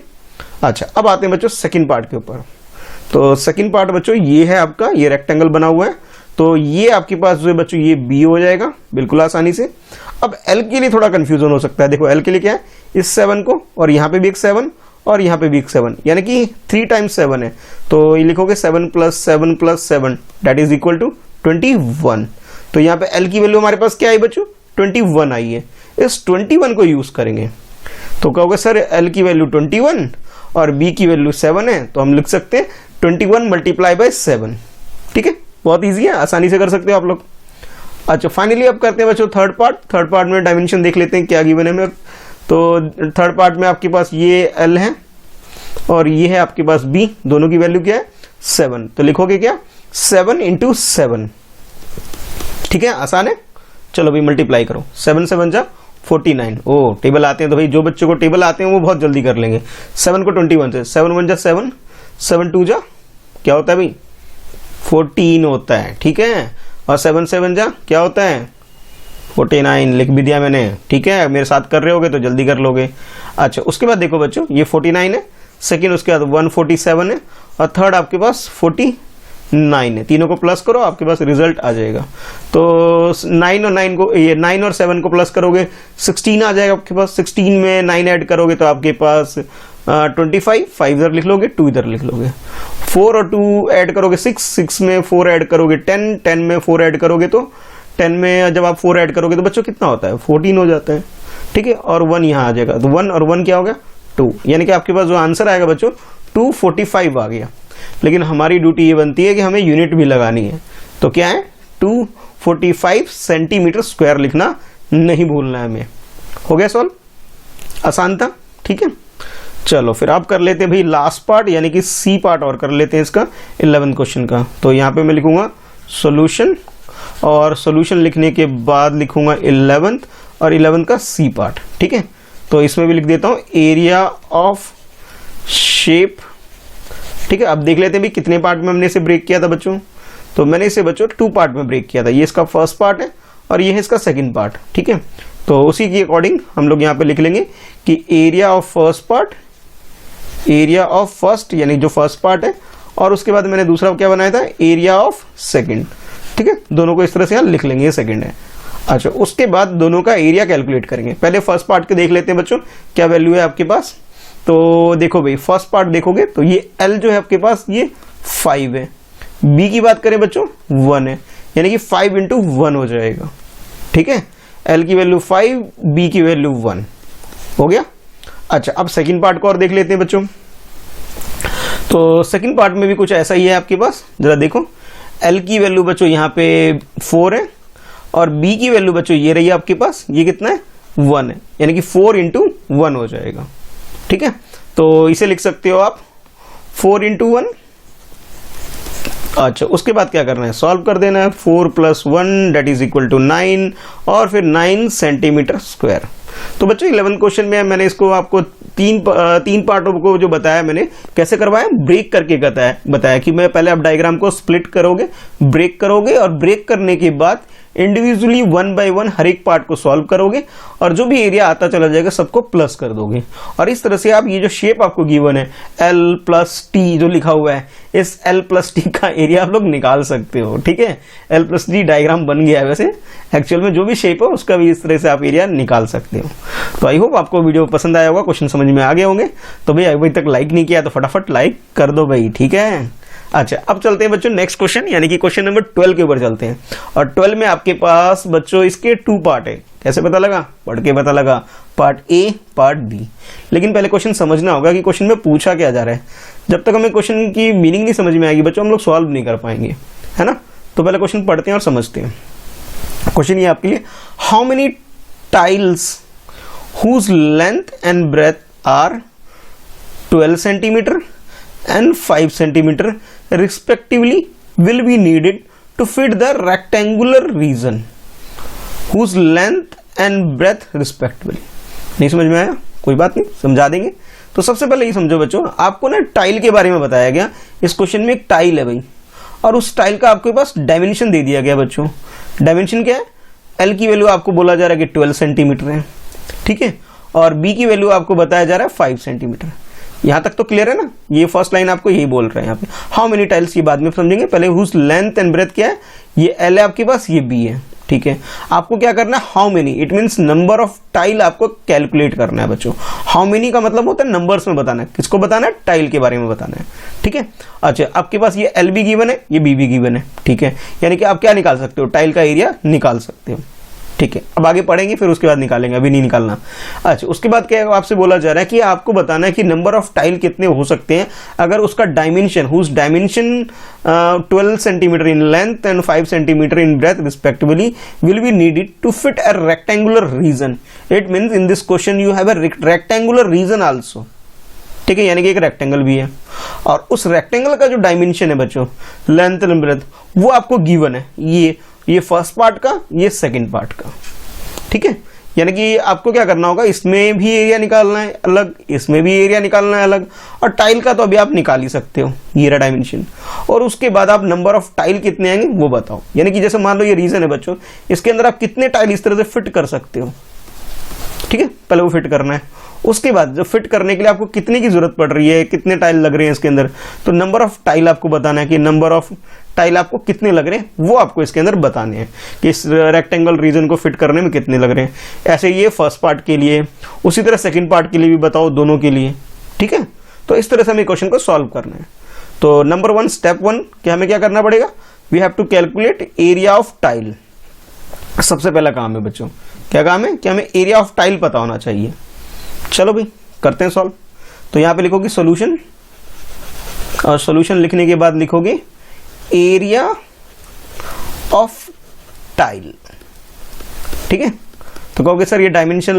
अच्छा अब आते हैं बच्चों सेकंड पार्ट के ऊपर। तो सेकंड पार्ट बच्चों ये है आपका, ये रेक्टेंगल बना हुआ है, तो ये आपके पास जो है बच्चों ये बी हो जाएगा बिल्कुल आसानी से। अब एल के लिए थोड़ा कंफ्यूजन हो सकता है। देखो एल के लिए क्या है, इस 7 को, और यहाँ पे भी एक 7 और यहाँ पे भी एक 7, यानी कि 3 × 7 है। तो ये लिखोगे 7 + 7 + 7 दैट इज इक्वल टू 21। तो यहाँ पे एल की वैल्यू हमारे पास क्या आई बच्चों? 21 आई है। इस 21 को यूज करेंगे तो कहोगे सर एल की वैल्यू 21 और बी की वैल्यू 7 है, तो हम लिख सकते हैं 21 × 7। ठीक है, बहुत इजी है, आसानी से कर सकते हो आप लोग। अच्छा फाइनली अब करते हैं बच्चों थर्ड पार्ट। थर्ड पार्ट में डायमेंशन देख लेते हैं क्या गिवन है। तो थर्ड पार्ट में आपके पास ये एल है और ये है आपके पास बी, दोनों की वैल्यू क्या है? 7। तो लिखोगे क्या? 7 × 7। ठीक है, आसान है। चलो भाई मल्टीप्लाई करो, 7 × 7 जा 49। ओ टेबल आते हैं तो भाई जो बच्चों को टेबल आते हैं वो बहुत जल्दी कर लेंगे। 7 को 21 से 7 1 जा 7, 7 2 जा क्या होता है भाई 14 होता है, ठीक है। और 7 7 जा क्या होता है 49, लिख भी दिया मैंने, ठीक है। मेरे साथ कर रहे होगे तो जल्दी कर लोगे। अच्छा उसके बाद देखो बच्चों ये 49 है, सेकेंड उसके बाद 147 है और थर्ड आपके पास 49 है। तीनों को प्लस करो आपके पास रिजल्ट आ जाएगा। तो 9 और 9 को ये 9 और 7 को प्लस करोगे 16 आ जाएगा आपके पास। 16 में 9 ऐड करोगे तो आपके पास 25, 5 इधर लिख लोगे 2 इधर लिख लोगे। 4 और 2 ऐड करोगे 6, 6 में 4 ऐड करोगे 10, 10 में 4 ऐड करोगे तो 10 में जब आप 4 ऐड करोगे तो बच्चों कितना होता है 14 हो जाता है, ठीक है। और 1 यहाँ आ जाएगा तो 1 और 1 क्या होगा 2, यानी कि आपके पास जो आंसर आएगा बच्चों 245 आ गया। लेकिन हमारी ड्यूटी ये बनती है कि हमें यूनिट भी लगानी है, तो क्या है 245 सेंटीमीटर स्क्वायर लिखना नहीं भूलना है हमें। हो गया सॉल्व, आसान था, ठीक है। चलो फिर आप कर लेते हैं भाई लास्ट पार्ट यानी कि सी पार्ट और कर लेते हैं इसका 11 क्वेश्चन का। तो यहाँ पे मैं लिखूंगा सॉल्यूशन और सॉल्यूशन लिखने के बाद लिखूंगा 11th और 11 का सी पार्ट, ठीक है। तो इसमें भी लिख देता हूं एरिया ऑफ शेप, ठीक है। अब देख लेते हैं भी कितने पार्ट में हमने इसे ब्रेक किया था बच्चों। तो मैंने इसे बच्चों 2 पार्ट में ब्रेक किया था, ये इसका फर्स्ट पार्ट है और ये है इसका सेकंड पार्ट, ठीक है। तो उसी के अकॉर्डिंग हम लोग यहाँ पे लिख लेंगे कि area of first part, area of first यानी जो फर्स्ट पार्ट है, और उसके बाद मैंने दूसरा क्या बनाया था एरिया ऑफ सेकंड, ठीक है। दोनों को इस तरह से यहाँ लिख लेंगे, ये सेकंड है। अच्छा उसके बाद दोनों का एरिया कैलकुलेट करेंगे। पहले फर्स्ट पार्ट के देख लेते हैं बच्चों क्या वैल्यू है आपके पास। तो देखो भाई फर्स्ट पार्ट देखोगे तो ये L जो है आपके पास ये 5 है, B की बात करें बच्चों 1 है, यानी कि 5 × 1 हो जाएगा, ठीक है। L की वैल्यू 5, B की वैल्यू 1 हो गया। अच्छा अब सेकंड पार्ट को और देख लेते हैं बच्चों। तो सेकंड पार्ट में भी कुछ ऐसा ही है आपके पास, जरा देखो L की वैल्यू बच्चों यहाँ पे 4 है और B की वैल्यू बच्चों ये रही है आपके पास, ये कितना है 1 है, यानी कि 4 × 1 हो जाएगा, ठीक है। तो इसे लिख सकते हो आप 4 × 1। अच्छा उसके बाद क्या करना है सॉल्व कर देना है। 4 + 1 दैट इज इक्वल टू 9 और फिर 9 सेंटीमीटर स्क्वायर। तो बच्चों 11 क्वेश्चन में मैंने इसको आपको तीन पार्टों को जो बताया मैंने कैसे करवाया ब्रेक करके बताया कि मैं पहले आप डायग्राम को स्प्लिट करोगे, ब्रेक करोगे और ब्रेक करने के बाद इंडिविजुअली 1 बाय 1 हर एक पार्ट को सॉल्व करोगे और जो भी एरिया आता चला जाएगा सबको प्लस कर दोगे। और इस तरह से आप ये जो शेप आपको गिवन है L + T जो लिखा हुआ है, इस L + T का एरिया आप लोग निकाल सकते हो, ठीक है। L + T डायग्राम बन गया है, वैसे एक्चुअल में जो भी शेप है उसका भी इस तरह से आप एरिया निकाल सकते हो। तो आई होप आपको वीडियो पसंद आया होगा, क्वेश्चन समझ में आ गए होंगे। तो भाई अभी तक लाइक नहीं किया तो फटाफट लाइक कर दो भाई, ठीक है। अच्छा अब चलते हैं बच्चों नेक्स्ट क्वेश्चन यानी कि क्वेश्चन नंबर 12 के ऊपर चलते हैं। और 12 में आपके पास बच्चों इसके 2 पार्ट है। कैसे पता लगा, पढ़ के पता लगा, पार्ट A पार्ट B। लेकिन पहले क्वेश्चन समझना होगा कि क्वेश्चन में पूछा क्या जा रहा है। जब तक हमें क्वेश्चन की मीनिंग नहीं समझ में आएगी बच्चों हम लोग सॉल्व नहीं कर पाएंगे, है ना। तो पहले क्वेश्चन पढ़ते हैं और समझते हैं। क्वेश्चन ये आपके लिए, how many tiles whose length and breadth are 12 centimetre and 5 centimeter respectively will be needed to fit the rectangular region whose length and breadth respectively। नहीं समझ में आया, कोई बात नहीं, समझा देंगे। तो सबसे पहले ये समझो बच्चों, आपको ना टाइल के बारे में बताया गया। इस क्वेश्चन में एक टाइल है भाई और उस टाइल का आपके पास डायमेंशन दे दिया गया बच्चों। डायमेंशन क्या है, L की वैल्यू आपको बोला जा रहा है कि 12 सेंटीमीटर है, ठीक है। और B की वैल्यू आपको बताया जा रहा है 5 सेंटीमीटर। यहां तक तो क्लियर है ना। ये फर्स्ट लाइन आपको यही बोल रहे हैं यहाँ पे। हाउ मेनी टाइल्स ये बाद में समझेंगे, पहले हुज लेंथ एंड ब्रेथ क्या है, ये L है आपके पास, ये B है, ठीक है। आपको क्या करना है, how many it means number of tile आपको कैलकुलेट करना है बच्चों। हाउ मेनी का मतलब होता है नंबर्स में बताना है। किसको बताना है, टाइल के बारे में बताना है, ठीक है। अच्छा आपके पास ये L भी गिवन है, ये B भी गिवन है, ठीक है। यानी कि आप क्या निकाल सकते हो, टाइल का एरिया निकाल सकते हो, ठीक है। अब आगे पढ़ेंगे फिर उसके बाद निकालेंगे, अभी नहीं निकालना। अच्छा उसके बाद क्या आपसे बोला जा रहा है कि आपको बताना है कि नंबर ऑफ टाइल कितने हो सकते हैं अगर उसका dimension whose dimension 12 centimetre in length and 5 centimetre in breadth respectively will be needed to fit a rectangular region. It means in this question you have a rectangular region also, ठीक है। यानी कि एक रेक्टेंगल भी है और उस रेक्टेंगल का जो डायमेंशन है बच्चों लेंथ एंड ब्रेथ वो आपको गिवन है। ये फर्स्ट पार्ट का, ये सेकंड पार्ट का, ठीक है। यानी कि आपको क्या करना होगा, इसमें भी एरिया निकालना है अलग, इसमें भी एरिया निकालना है अलग, और टाइल का तो अभी आप निकाल ही सकते हो, ये रहा डायमेंशन। और उसके बाद आप नंबर ऑफ टाइल कितने आएंगे वो बताओ। यानी कि जैसे मान लो ये रीजन है बच्चों, इसके अंदर आप कितने टाइल इस तरह से फिट कर सकते हो, ठीक है, पहले वो फिट करना है। उसके बाद जो फिट करने के लिए आपको कितने की जरूरत पड़ रही है, कितने टाइल लग रहे हैं इसके अंदर, तो नंबर ऑफ टाइल आपको बताना है कि नंबर ऑफ टाइल आपको कितने लग रहे हैं वो आपको इसके अंदर बताने हैं कि इस रेक्टेंगल रीजन को फिट करने में कितने लग रहे हैं। ऐसे ये फर्स्ट पार्ट के लिए, उसी तरह सेकंड पार्ट के लिए भी बताओ, दोनों के लिए, ठीक है। तो इस तरह से हमें क्वेश्चन को सॉल्व करना है। तो नंबर 1 स्टेप 1 क्या हमें क्या करना पड़ेगा, we have to calculate area of tile. सबसे पहला काम है बच्चों, क्या काम है कि हमें एरिया ऑफ टाइल पता होना चाहिए। चलो भाई करते हैं सॉल्व। तो यहां पे लिखोगे सॉल्यूशन, और सॉल्यूशन लिखने के बाद लिखोगे एरिया ऑफ टाइल, ठीक है। तो कहोगे सर ये डायमेंशन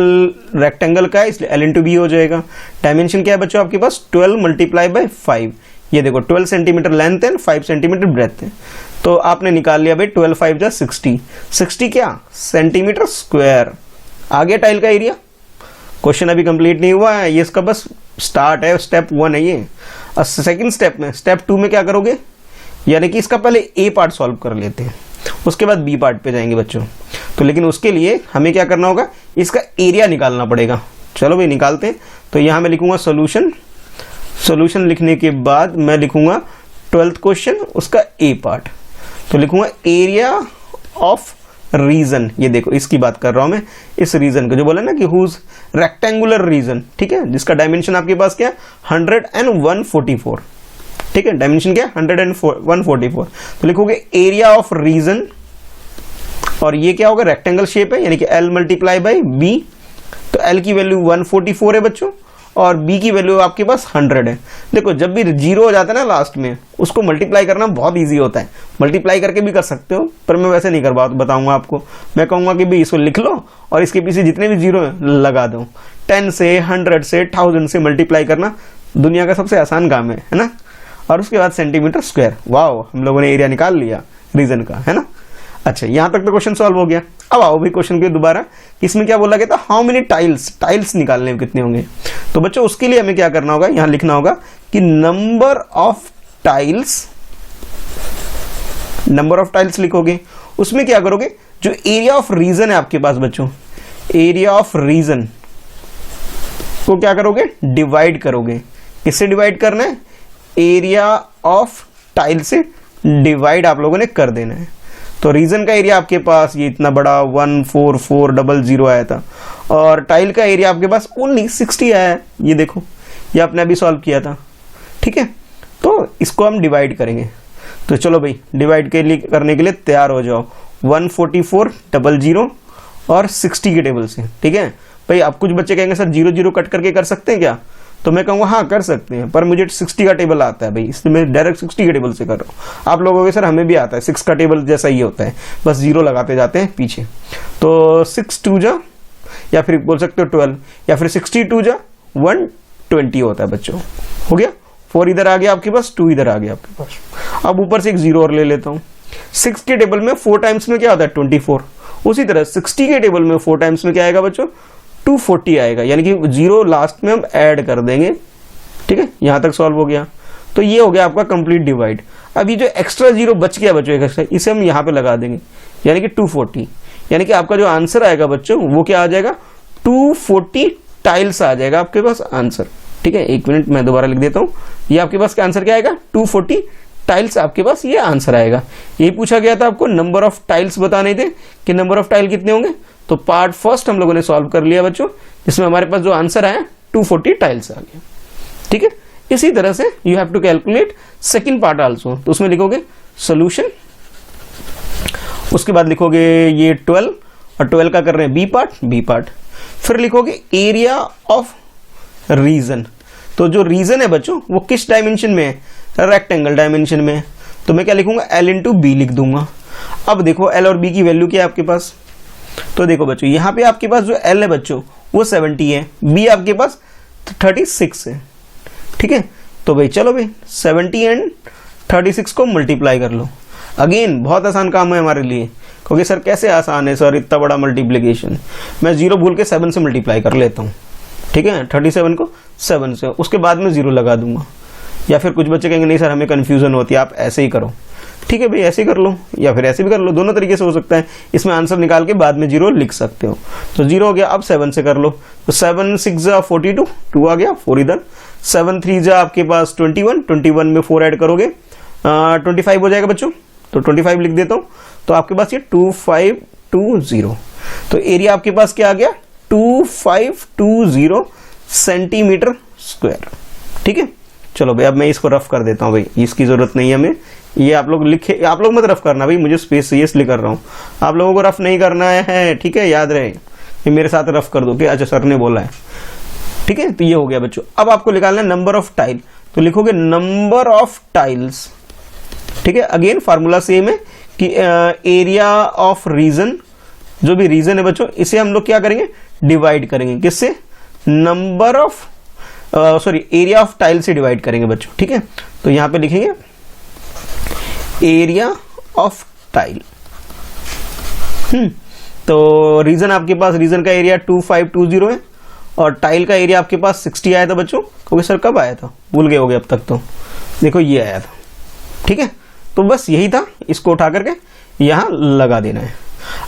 रेक्टेंगल का है इसलिए L इंटू बी हो जाएगा। डायमेंशन क्या है बच्चों आपके पास 12 मल्टीप्लाई बाय 5, ये देखो 12 सेंटीमीटर लेंथ है, 5 सेंटीमीटर ब्रेथ है। तो आपने निकाल लिया भाई 12 5 जा 60, 60 क्या सेंटीमीटर स्क्वायर। आ गया टाइल का एरिया। क्वेश्चन अभी कंप्लीट नहीं हुआ है, ये इसका बस स्टार्ट है, स्टेप 1 है ये। और सेकंड स्टेप में, स्टेप 2 में क्या करोगे, यानी कि इसका पहले ए पार्ट सॉल्व कर लेते हैं, उसके बाद बी पार्ट पे जाएंगे बच्चों। तो लेकिन उसके लिए हमें क्या करना होगा, इसका एरिया निकालना पड़ेगा। चलो भाई निकालते हैं। तो यहाँ मैं लिखूंगा सॉल्यूशन, सॉल्यूशन लिखने के बाद मैं लिखूंगा 12th क्वेश्चन उसका ए पार्ट। तो लिखूंगा एरिया ऑफ रीजन, ये देखो इसकी बात कर रहा हूं मैं, इस रीजन को जो बोला ना कि हुज रेक्टेंगुलर रीजन, ठीक है, जिसका डायमेंशन आपके पास क्या है 144, ठीक है, डायमेंशन क्या है 144। तो लिखोगे एरिया ऑफ रीजन, और ये क्या होगा रेक्टेंगल शेप है यानी कि L मल्टीप्लाई बाई बी। तो L की वैल्यू 144 है बच्चों, और B की वैल्यू आपके पास 100 है। देखो जब भी जीरो हो जाता है ना लास्ट में, उसको मल्टीप्लाई करना बहुत इजी होता है, मल्टीप्लाई करके भी कर सकते हो, पर मैं वैसे नहीं कर बताऊंगा आपको। मैं कहूंगा कि भाई इसको लिख लो और इसके पीछे जितने भी जीरो है लगा दो। 10 से 100 से 1000 से मल्टीप्लाई करना दुनिया का सबसे आसान काम है ना। और उसके बाद सेंटीमीटर स्क्वायर, वाओ हम लोगों ने एरिया निकाल लिया रीजन का, है ना। अच्छा यहां तक तो क्वेश्चन सॉल्व हो गया। अब आओ भाई क्वेश्चन के दोबारा, इसमें क्या बोला गया था, हाउ मेनी टाइल्स, टाइल्स निकालने में कितने होंगे। तो बच्चों उसके लिए हमें क्या करना होगा, यहां लिखना होगा कि number of tiles, number of tiles लिखोगे, उसमें क्या करोगे, जो एरिया ऑफ रीजन है आपके पास बच्चों, एरिया ऑफ रीजन को क्या करोगे, डिवाइड करोगे। किससे डिवाइड करना है, एरिया ऑफ टाइल से डिवाइड आप लोगों ने कर देना है। तो रीजन का एरिया आपके पास ये इतना बड़ा 14400 आया था, और टाइल का एरिया आपके पास ओनली 60 आया है, ये देखो ये आपने अभी सॉल्व किया था, ठीक है। तो इसको हम डिवाइड करेंगे। तो चलो भाई डिवाइड के लिए करने के लिए तैयार हो जाओ, 14400 और 60 के टेबल से, ठीक है भाई। आप कुछ बच्चे कहेंगे सर 0 कट करके कर सकते हैं क्या, तो मैं कहूँगा हाँ कर सकते हैं, पर मुझे 60 का टेबल आता है भाई, इसलिए मैं डायरेक्ट 60 के टेबल से कर रहा हूँ। आप लोगों के सर हमें भी आता है, 6 का टेबल जैसा ही होता है, बस 0 लगाते जाते हैं पीछे। तो 6 2 जा, या फिर बोल सकते हो 12, या फिर 62 जा 120 होता है बच्चों, हो गया। 4 इधर आ गया आपके पास, 2 इधर आ गया आपके पास। अब ऊपर से एक 0 और ले लेता हूँ। 6 के टेबल में 4 टाइम्स में क्या होता है 24, उसी तरह 60 के टेबल में 4 टाइम्स में क्या आएगा बच्चों 240 आएगा, यानी कि 0 लास्ट में हम ऐड कर देंगे, ठीक है। यहां तक सॉल्व हो गया। तो ये हो गया आपका कंप्लीट डिवाइड। अब ये जो एक्स्ट्रा 0 बच गया बच्चों एक्स्ट्रा, इसे हम यहां पे लगा देंगे, यानी कि 240, यानी कि आपका जो आंसर आएगा बच्चों वो क्या आ जाएगा 240 टाइल्स आ जाएगा आपके पास आंसर, ठीक है। 1 मिनट मैं दोबारा लिख देता हूँ, ये आपके पास क्या आंसर क्या आएगा 240 टाइल्स आपके पास ये आंसर आएगा। यही पूछा गया था आपको, नंबर ऑफ टाइल्स बताने थे कि नंबर ऑफ टाइल कितने होंगे। तो पार्ट फर्स्ट हम लोगों ने सॉल्व कर लिया बच्चों, जिसमें हमारे पास जो आंसर आया 240 टाइल्स आ गया, ठीक है। इसी तरह से you have to calculate second part also. तो उसमें लिखोगे सॉल्यूशन, उसके बाद लिखोगे ये 12, और 12 का कर रहे हैं बी पार्ट, फिर लिखोगे एरिया ऑफ रीजन। तो जो रीजन है बच्चों वो किस डायमेंशन में है, रेक्टेंगल डायमेंशन में है। तो मैं क्या लिखूंगा L इंटू बी लिख दूंगा। अब देखो L और B की वैल्यू क्या है आपके पास, तो देखो बच्चों यहाँ पे आपके पास जो L है बच्चों वो 70 है, B आपके पास 36 है, ठीक है। तो भाई चलो भाई 70 एंड 36 को मल्टीप्लाई कर लो। अगेन बहुत आसान काम है हमारे लिए, क्योंकि सर कैसे आसान है सर इतना बड़ा मल्टीप्लिकेशन, मैं 0 भूल के 7 से मल्टीप्लाई कर लेता हूँ, ठीक है, 37 को 7 से, उसके बाद में 0 लगा दूंगा। या फिर कुछ बच्चे कहेंगे नहीं सर हमें कन्फ्यूजन होती है, आप ऐसे ही करो, ठीक है भाई ऐसे ही कर लो या फिर ऐसे भी कर लो, दोनों तरीके से हो सकता है। इसमें आंसर निकाल के बाद में 0 लिख सकते हो। तो 0 हो गया, अब 7 से कर लो, तो 7 6 जा 42, 2 आ गया, 4 इधर, 7 3 जा आपके पास 21, 21 में 4 ऐड करोगे 25 हो जाएगा बच्चों, तो 25 लिख देता हूँ। तो आपके पास ये 2520, तो एरिया आपके पास क्या आ गया 2520 सेंटीमीटर स्क्वायर, ठीक है। चलो भाई अब मैं इसको रफ कर देता हूँ भाई, इसकी जरूरत नहीं है हमें, ये आप लोग लिखे, आप लोग मत रफ करना भाई, मुझे स्पेस चाहिए इसलिए कर रहा हूँ, आप लोगों को रफ नहीं करना है, ठीक है, याद रहे, ये मेरे साथ रफ कर दो कि अच्छा सर ने बोला है, ठीक है। तो ये हो गया बच्चों। अब आपको निकालना है नंबर ऑफ टाइल, तो लिखोगे नंबर ऑफ टाइल्स, ठीक है। अगेन फार्मूला सेम है कि एरिया ऑफ रीजन, जो भी रीजन है बच्चों इसे हम लोग क्या करेंगे डिवाइड करेंगे, किससे, number of area of tile से डिवाइड करेंगे बच्चों, ठीक है। तो यहां पे लिखेंगे एरिया ऑफ टाइल, तो रीजन आपके पास, रीजन का एरिया 2520 है और टाइल का एरिया आपके पास 60 आया था बच्चों, क्योंकि सर कब आया था भूल गए होगे अब तक, तो देखो ये आया था, ठीक है। तो बस यही था, इसको उठा करके यहां लगा देना है।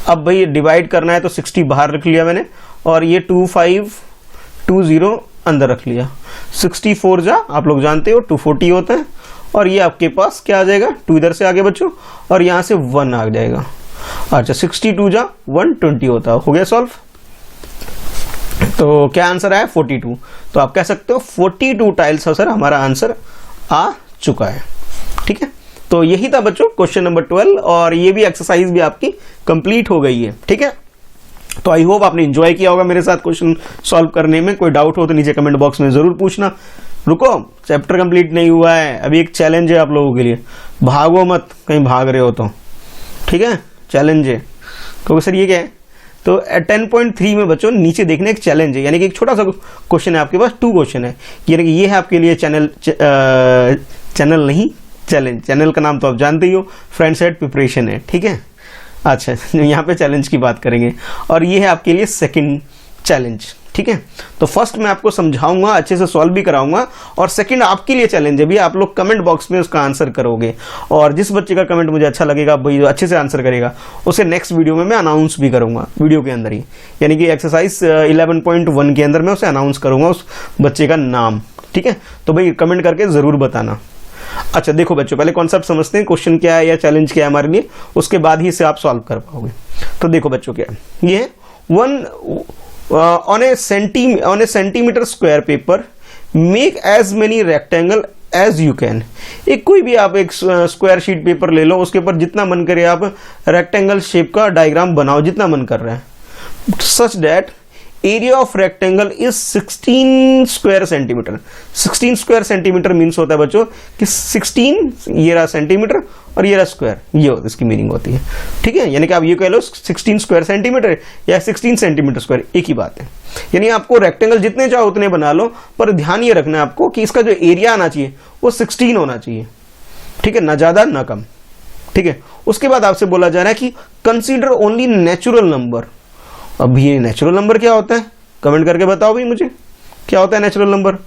अब भाई डिवाइड करना है तो 60 बाहर रख लिया मैंने और ये 2520 अंदर रख लिया, 64 जा आप लोग जानते हो 240 होता है, और ये आपके पास क्या आ जाएगा 2 इधर से आगे बच्चों और यहां से 1 आ जाएगा। अच्छा 62 जा 120 होता है, हो गया सॉल्व। तो क्या आंसर आया 42, तो आप कह सकते हो 42 टाइल्स सर हमारा आंसर आ चुका है, ठीक है। तो यही था बच्चों क्वेश्चन नंबर 12 और ये भी एक्सरसाइज भी आपकी कंप्लीट हो गई है, ठीक है। तो आई होप आपने एंजॉय किया होगा मेरे साथ क्वेश्चन सॉल्व करने में। कोई डाउट हो तो नीचे कमेंट बॉक्स में जरूर पूछना। रुको, चैप्टर कंप्लीट नहीं हुआ है, अभी एक चैलेंज है आप लोगों के लिए, भागो मत कहीं भाग रहे हो तो, ठीक है, चैलेंज है। क्योंकि सर ये क्या है, तो 10.3 में बच्चों नीचे देखने एक चैलेंज है, यानी कि एक छोटा सा क्वेश्चन है आपके पास, 2 क्वेश्चन है, यानी कि ये है आपके लिए चैनल नहीं चैलेंज, चैनल का नाम तो आप जानते ही हो, फ्रेंड सेट प्रिपरेशन है, ठीक है। अच्छा यहाँ पे चैलेंज की बात करेंगे और ये है आपके लिए सेकंड चैलेंज, ठीक है। तो फर्स्ट मैं आपको समझाऊंगा, अच्छे से सॉल्व भी कराऊंगा, और सेकंड आपके लिए चैलेंज है, भी आप लोग कमेंट बॉक्स में उसका आंसर करोगे, और जिस बच्चे का कमेंट मुझे अच्छा लगेगा, भाई जो अच्छे से आंसर करेगा उसे नेक्स्ट वीडियो में मैं अनाउंस भी करूंगा, वीडियो के अंदर ही, यानी कि एक्सरसाइज 11.1 के अंदर मैं उसे अनाउंस करूंगा उस बच्चे का नाम, ठीक है। तो भाई कमेंट करके जरूर बताना। अच्छा देखो बच्चों, पहले कॉन्सेप्ट समझते हैं, क्वेश्चन क्या है या चैलेंज क्या है हमारे लिए, उसके बाद ही इसे आप सॉल्व कर पाओगे। तो देखो बच्चों क्या है, ये on a centimetre square paper make as many rectangle as you can. एक कोई भी आप एक स्क्वायर शीट पेपर ले लो, उसके ऊपर जितना मन करे आप रेक्टेंगल शेप का डायग्राम बनाओ, जितना मन कर रहा है, such that area of rectangle is 16 square centimetre. 16 square centimetre means होता है बच्चों कि 16 ये रहा सेंटीमीटर और ये रहा स्क्वायर, ये इसकी मीनिंग होती है, ठीक है। यानी कि आप ये कह लो 16 स्क्वायर सेंटीमीटर या 16 सेंटीमीटर स्क्वायर, एक ही बात है। यानी आपको रेक्टेंगल जितने चाहो उतने बना लो, पर ध्यान ये रखना है आपको कि इसका जो एरिया आना चाहिए वो 16 होना चाहिए, ठीक है, ना ज्यादा ना कम, ठीक है। उसके बाद आपसे बोला जा रहा है कि कंसीडर ओनली नेचुरल नंबर। अब ये नेचुरल नंबर क्या होता है, कमेंट करके बताओ भाई मुझे, क्या होता है नेचुरल नंबर।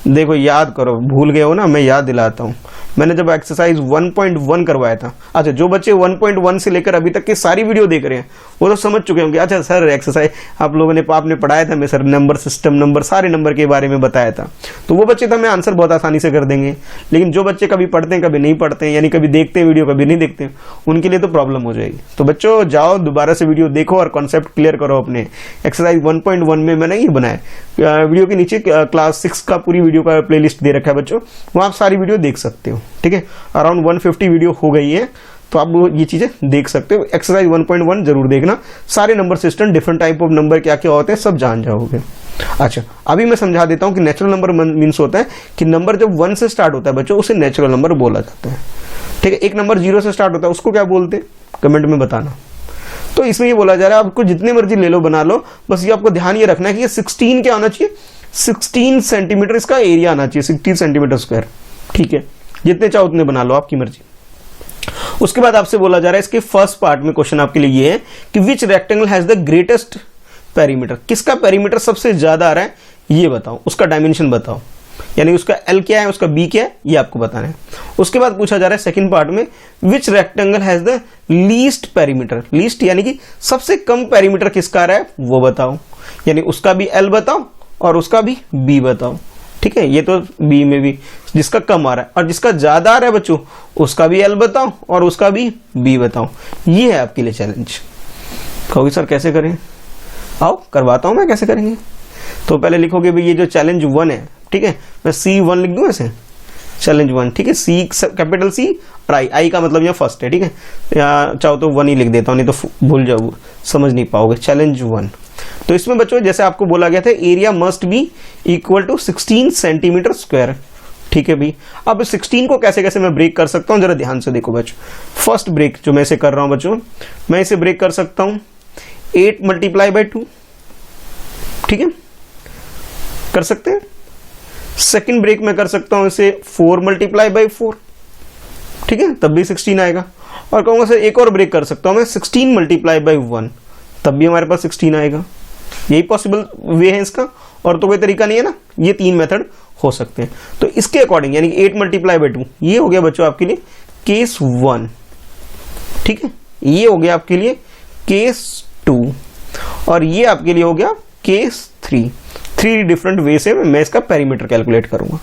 देखो याद करो, भूल गए हो ना, मैं याद दिलाता हूँ, मैंने जब एक्सरसाइज 1.1 करवाया था, अच्छा जो बच्चे 1.1 से लेकर अभी तक की सारी वीडियो देख रहे हैं वो तो समझ चुके होंगे, अच्छा सर एक्सरसाइज आप लोगों ने आपने पढ़ाया था, मैं सर नंबर सिस्टम, नंबर सारे नंबर के बारे में बताया था, तो वो बच्चे तो हमें आंसर बहुत आसानी से कर देंगे। लेकिन जो बच्चे कभी पढ़ते हैं कभी नहीं पढ़ते हैं, यानी कभी देखते हैं वीडियो कभी नहीं देखते हैं, उनके लिए तो प्रॉब्लम हो जाएगी। तो बच्चों जाओ दोबारा से वीडियो देखो और कॉन्सेप्ट क्लियर करो अपने। एक्सरसाइज 1.1 में मैंने ये बनाया, वीडियो के नीचे क्लास 6 का पूरी वीडियो का प्लेलिस्ट दे रखा है बच्चों, वहाँ आप सारी वीडियो देख सकते हो, ठीक है। अराउंड 150 वीडियो हो गई है, तो आप ये चीजें देख सकते हो। एक्सरसाइज 1.1 जरूर देखना, सारे number system, different type of number क्या क्या होते हैं सब जान जाओगे। अच्छा अभी मैं समझा देता हूं कि नेचुरल नंबर मीन्स होता है कि नंबर जब 1 से स्टार्ट होता है बच्चों उसे नेचुरल नंबर बोला जाता है, ठीक है। एक नंबर 0 से स्टार्ट होता है उसको क्या बोलते हैं, कमेंट में बताना। तो इसमें ये बोला जा रहा है आपको जितने मर्जी ले लो बना लो, बस ये आपको ध्यान ये रखना है कि ये 16 क्या आना चाहिए, 16 सेंटीमीटर इसका एरिया आना चाहिए, 16 सेंटीमीटर स्क्वायर, ठीक है। जितने चाहो उतने बना लो, आपकी मर्जी। उसके बाद आपसे बोला जा रहा है इसके फर्स्ट पार्ट में क्वेश्चन आपके लिए ये है कि which rectangle has the greatest perimeter, किसका पेरीमीटर सबसे ज्यादा आ रहा है ये बताओ, उसका डायमेंशन बताओ, यानी उसका एल क्या है, उसका बी क्या है, ये आपको बताना है। उसके बाद पूछा जा रहा है सेकंड पार्ट में which rectangle has the least perimeter, least यानी कि सबसे कम पेरीमीटर किसका आ रहा है वो बताओ, यानी उसका भी एल बताओ और उसका भी बी बताओ। ठीक है, ये तो बी में भी जिसका कम आ रहा है और जिसका ज्यादा आ रहा है बच्चों उसका भी एल बताओ और उसका भी बी बताओ। ये है आपके लिए चैलेंज। कहोगे सर कैसे करें, आओ करवाता हूं मैं कैसे करेंगे। तो पहले लिखोगे भाई ये जो चैलेंज 1 है, ठीक है, मैं C1 लिख दूं ऐसे, चैलेंज 1, ठीक है, C कैपिटल C और आई का मतलब यहाँ फर्स्ट है, ठीक है, या चाहो तो 1 ही लिख देता हूँ नहीं तो भूल जाओगे, समझ नहीं पाओगे। चैलेंज 1, तो इसमें बच्चों जैसे आपको बोला गया था area must be equal to 16 centimetre square. ठीक है भाई, अब 16 को कैसे कैसे मैं ब्रेक कर सकता हूँ जरा ध्यान से देखो बच्चों। फर्स्ट ब्रेक जो मैं इसे कर रहा हूँ बच्चों, मैं इसे ब्रेक कर सकता हूँ 8 मल्टीप्लाई बाई 2, ठीक है, कर सकते हैं। सेकंड ब्रेक में कर सकता हूं इसे 4 मल्टीप्लाई बाई 4, ठीक है, तब भी 16 आएगा। और कहूंगा सर एक और ब्रेक कर सकता हूं मैं 16 मल्टीप्लाई बाई 1, तब भी हमारे पास 16 आएगा। यही पॉसिबल वे है इसका, और तो कोई तरीका नहीं है ना, ये 3 मेथड हो सकते हैं। तो इसके अकॉर्डिंग यानी 8 मल्टीप्लाई बाई 2 ये हो गया बच्चों आपके लिए केस 1, ठीक है, ये हो गया आपके लिए केस 2 और ये आपके लिए हो गया केस 3। 3 डिफरेंट वे से मैं इसका पेरीमीटर कैलकुलेट करूंगा।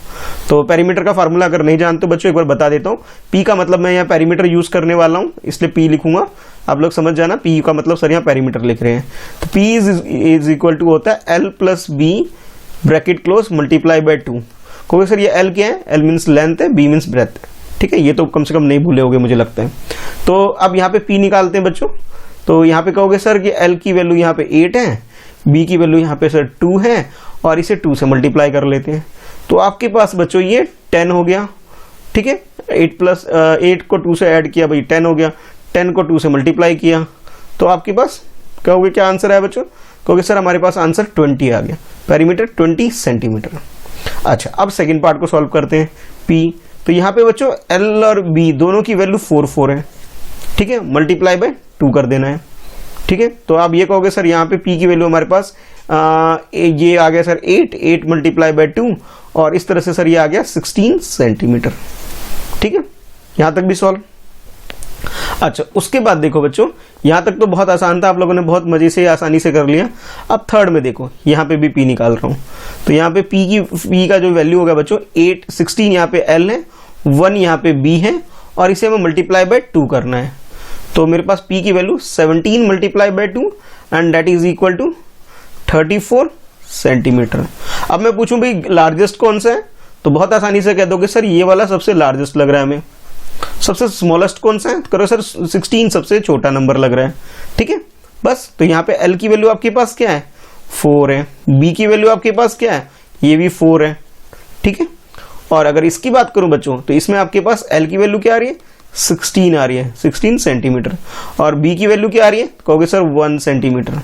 तो पेरीमीटर का फार्मूला अगर नहीं जानते बच्चों एक बार बता देता हूं। पी का मतलब मैं यहाँ पेरीमीटर यूज करने वाला हूं, इसलिए पी लिखूंगा, आप लोग समझ जाना। पी का मतलब सर यहाँ पेरीमीटर लिख रहे हैं। तो पी इज इक्वल टू होता है L plus B bracket close multiply by 2। कहोगे सर ये एल क्या है, एल मीन्स लेंथ है, बी मीन्स ब्रेथ, ठीक है, ये तो कम से कम नहीं भूले होगे मुझे लगता है। तो अब यहाँ पे पी निकालते हैं बच्चों। तो यहाँ पे कहोगे सर कि एल की वैल्यू यहाँ पे 8 है, बी की वैल्यू यहाँ पे सर 2 है और इसे 2 से मल्टीप्लाई कर लेते हैं। तो आपके पास बच्चों ये 10 हो गया, ठीक है, 8 को 2 से ऐड किया भाई 10 हो गया, 10 को 2 से मल्टीप्लाई किया तो आपके पास कहोगे क्या आंसर है बच्चों, कहोगे सर हमारे पास आंसर 20 आ गया, पेरीमीटर 20 सेंटीमीटर। अच्छा, अब सेकंड पार्ट को सॉल्व करते हैं। पी, तो यहाँ पे बच्चों एल और बी दोनों की वैल्यू 4 है, ठीक है, मल्टीप्लाई बाय 2 कर देना है, ठीक है। तो आप ये कहोगे सर यहाँ पे पी की वैल्यू हमारे पास ये आ गया सर 8 मल्टीप्लाई बाय 2 और इस तरह से सर ये आ गया 16 सेंटीमीटर, ठीक है, यहां तक भी सॉल्व। अच्छा, उसके बाद देखो बच्चों यहां तक तो बहुत आसान था, आप लोगों ने बहुत मजे से आसानी से कर लिया। अब थर्ड में देखो, यहाँ पे भी पी निकाल रहा हूं। तो यहाँ पे पी का जो वैल्यू होगा बच्चों 16 यहाँ पे एल है, 1 यहाँ पे बी है और इसे हमें मल्टीप्लाई बाय 2 करना है। तो मेरे पास पी की value 17 multiply by 2 and that is equal to 34 centimetre. अब मैं पूछूं भाई लार्जेस्ट कौन सा है, तो बहुत आसानी से कह दोगे सर ये वाला सबसे लार्जेस्ट लग रहा है हमें। सबसे स्मॉलेस्ट कौन सा है, करो सर 16 सबसे छोटा नंबर लग रहा है, ठीक है, बस। तो यहाँ पे एल की वैल्यू आपके पास क्या है 4 है, बी की वैल्यू आपके पास क्या है, ये भी 4 है, ठीक है। और अगर इसकी बात करूं बच्चों तो इसमें आपके पास एल की वैल्यू क्या आ रही है 16 आ रही है, 16 सेंटीमीटर, और बी की वैल्यू क्या आ रही है, कहोगे सर 1 सेंटीमीटर,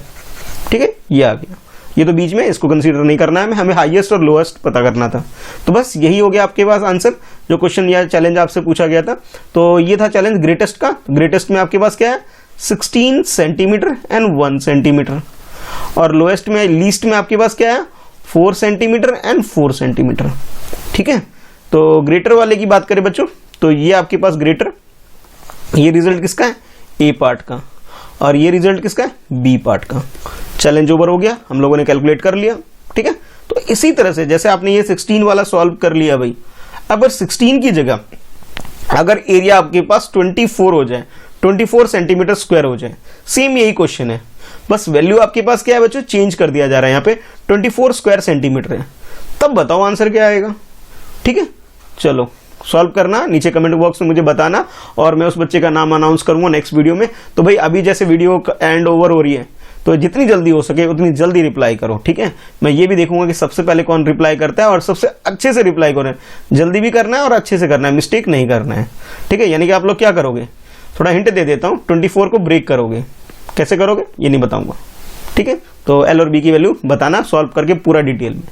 ठीक है, ये आ गया। ये तो बीच में इसको कंसीडर नहीं करना है, हमें हाईएस्ट और लोएस्ट पता करना था। तो बस यही हो गया आपके पास आंसर, जो क्वेश्चन या चैलेंज आपसे पूछा गया था। तो ये था चैलेंज ग्रेटेस्ट का। ग्रेटेस्ट में आपके पास क्या है 16 सेंटीमीटर एंड 1 सेंटीमीटर, और लोएस्ट में लीस्ट में आपके पास क्या है 4 सेंटीमीटर एंड 4 सेंटीमीटर, ठीक है। तो ग्रेटर वाले की बात करें बच्चों, तो ये आपके पास ग्रेटर, ये रिजल्ट किसका है ए पार्ट का, और ये रिजल्ट किसका है बी पार्ट का। चैलेंज ओवर हो गया, हम लोगों ने कैलकुलेट कर लिया, ठीक है। तो इसी तरह से जैसे आपने ये 16 वाला सॉल्व कर लिया भाई, अगर 16 की जगह अगर एरिया आपके पास 24 हो जाए, 24 सेंटीमीटर स्क्वायर हो जाए, सेम यही क्वेश्चन है, बस वैल्यू आपके पास क्या है बच्चों चेंज कर दिया जा रहा है, यहाँ पे 24 स्क्वायर सेंटीमीटर है, तब बताओ आंसर क्या आएगा, ठीक है। चलो सॉल्व करना, नीचे कमेंट बॉक्स में मुझे बताना और मैं उस बच्चे का नाम अनाउंस करूंगा नेक्स्ट वीडियो में। तो भाई अभी जैसे वीडियो एंड ओवर हो रही है तो जितनी जल्दी हो सके उतनी जल्दी रिप्लाई करो, ठीक है। मैं ये भी देखूंगा कि सबसे पहले कौन रिप्लाई करता है और सबसे अच्छे से रिप्लाई करें। जल्दी भी करना है और अच्छे से करना है, मिस्टेक नहीं करना है, ठीक है। यानी कि आप लोग क्या करोगे, थोड़ा हिंट दे देता हूं, 24 को ब्रेक करोगे, कैसे करोगे ये नहीं बताऊंगा, ठीक है। तो एल और बी की वैल्यू बताना सॉल्व करके पूरा डिटेल में।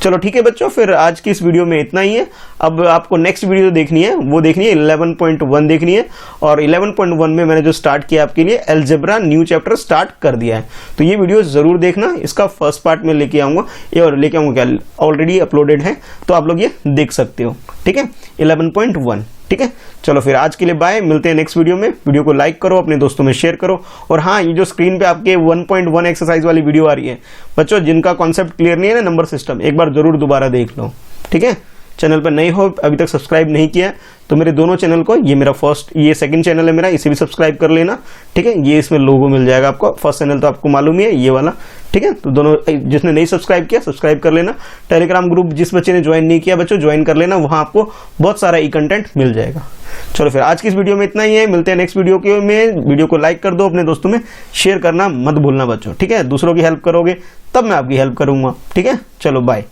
चलो ठीक है बच्चों, फिर आज की इस वीडियो में इतना ही है। अब आपको नेक्स्ट वीडियो देखनी है, वो देखनी है 11.1 देखनी है। और 11.1 में मैंने जो स्टार्ट किया आपके लिए अलजेब्रा न्यू चैप्टर स्टार्ट कर दिया है, तो ये वीडियो जरूर देखना। इसका फर्स्ट पार्ट में लेके आऊंगा, ये और लेके आऊंगा क्या, ऑलरेडी अपलोडेड है, तो आप लोग ये देख सकते हो। ठीक है, 11.1। ठीक है, चलो फिर आज के लिए बाय, मिलते हैं नेक्स्ट वीडियो में। वीडियो को लाइक करो, अपने दोस्तों में शेयर करो। और हाँ, ये जो स्क्रीन पे आपके 1.1 एक्सरसाइज वाली वीडियो आ रही है, बच्चों जिनका कॉन्सेप्ट क्लियर नहीं है ना नंबर सिस्टम, एक बार जरूर दोबारा देख लो। ठीक है, चैनल पर नए हो, अभी तक सब्सक्राइब नहीं किया है, तो मेरे दोनों चैनल को, ये मेरा ये सेकंड चैनल है मेरा, इसे भी सब्सक्राइब कर लेना। ठीक है, ये इसमें लोगो मिल जाएगा आपको। फर्स्ट चैनल तो आपको मालूम ही है, ये वाला। ठीक है, तो दोनों, जिसने नहीं सब्सक्राइब किया सब्सक्राइब कर लेना। टेलीग्राम ग्रुप जिस बच्चे ने ज्वाइन नहीं किया बच्चों, ज्वाइन कर लेना, वहां आपको बहुत सारा ई कंटेंट मिल जाएगा। चलो फिर आज की इस वीडियो में इतना ही है, मिलते हैं नेक्स्ट वीडियो में। वीडियो को लाइक कर दो, अपने दोस्तों में शेयर करना मत भूलना बच्चों। ठीक है, दूसरों की हेल्प करोगे तब मैं आपकी हेल्प करूंगा। ठीक है, चलो बाय।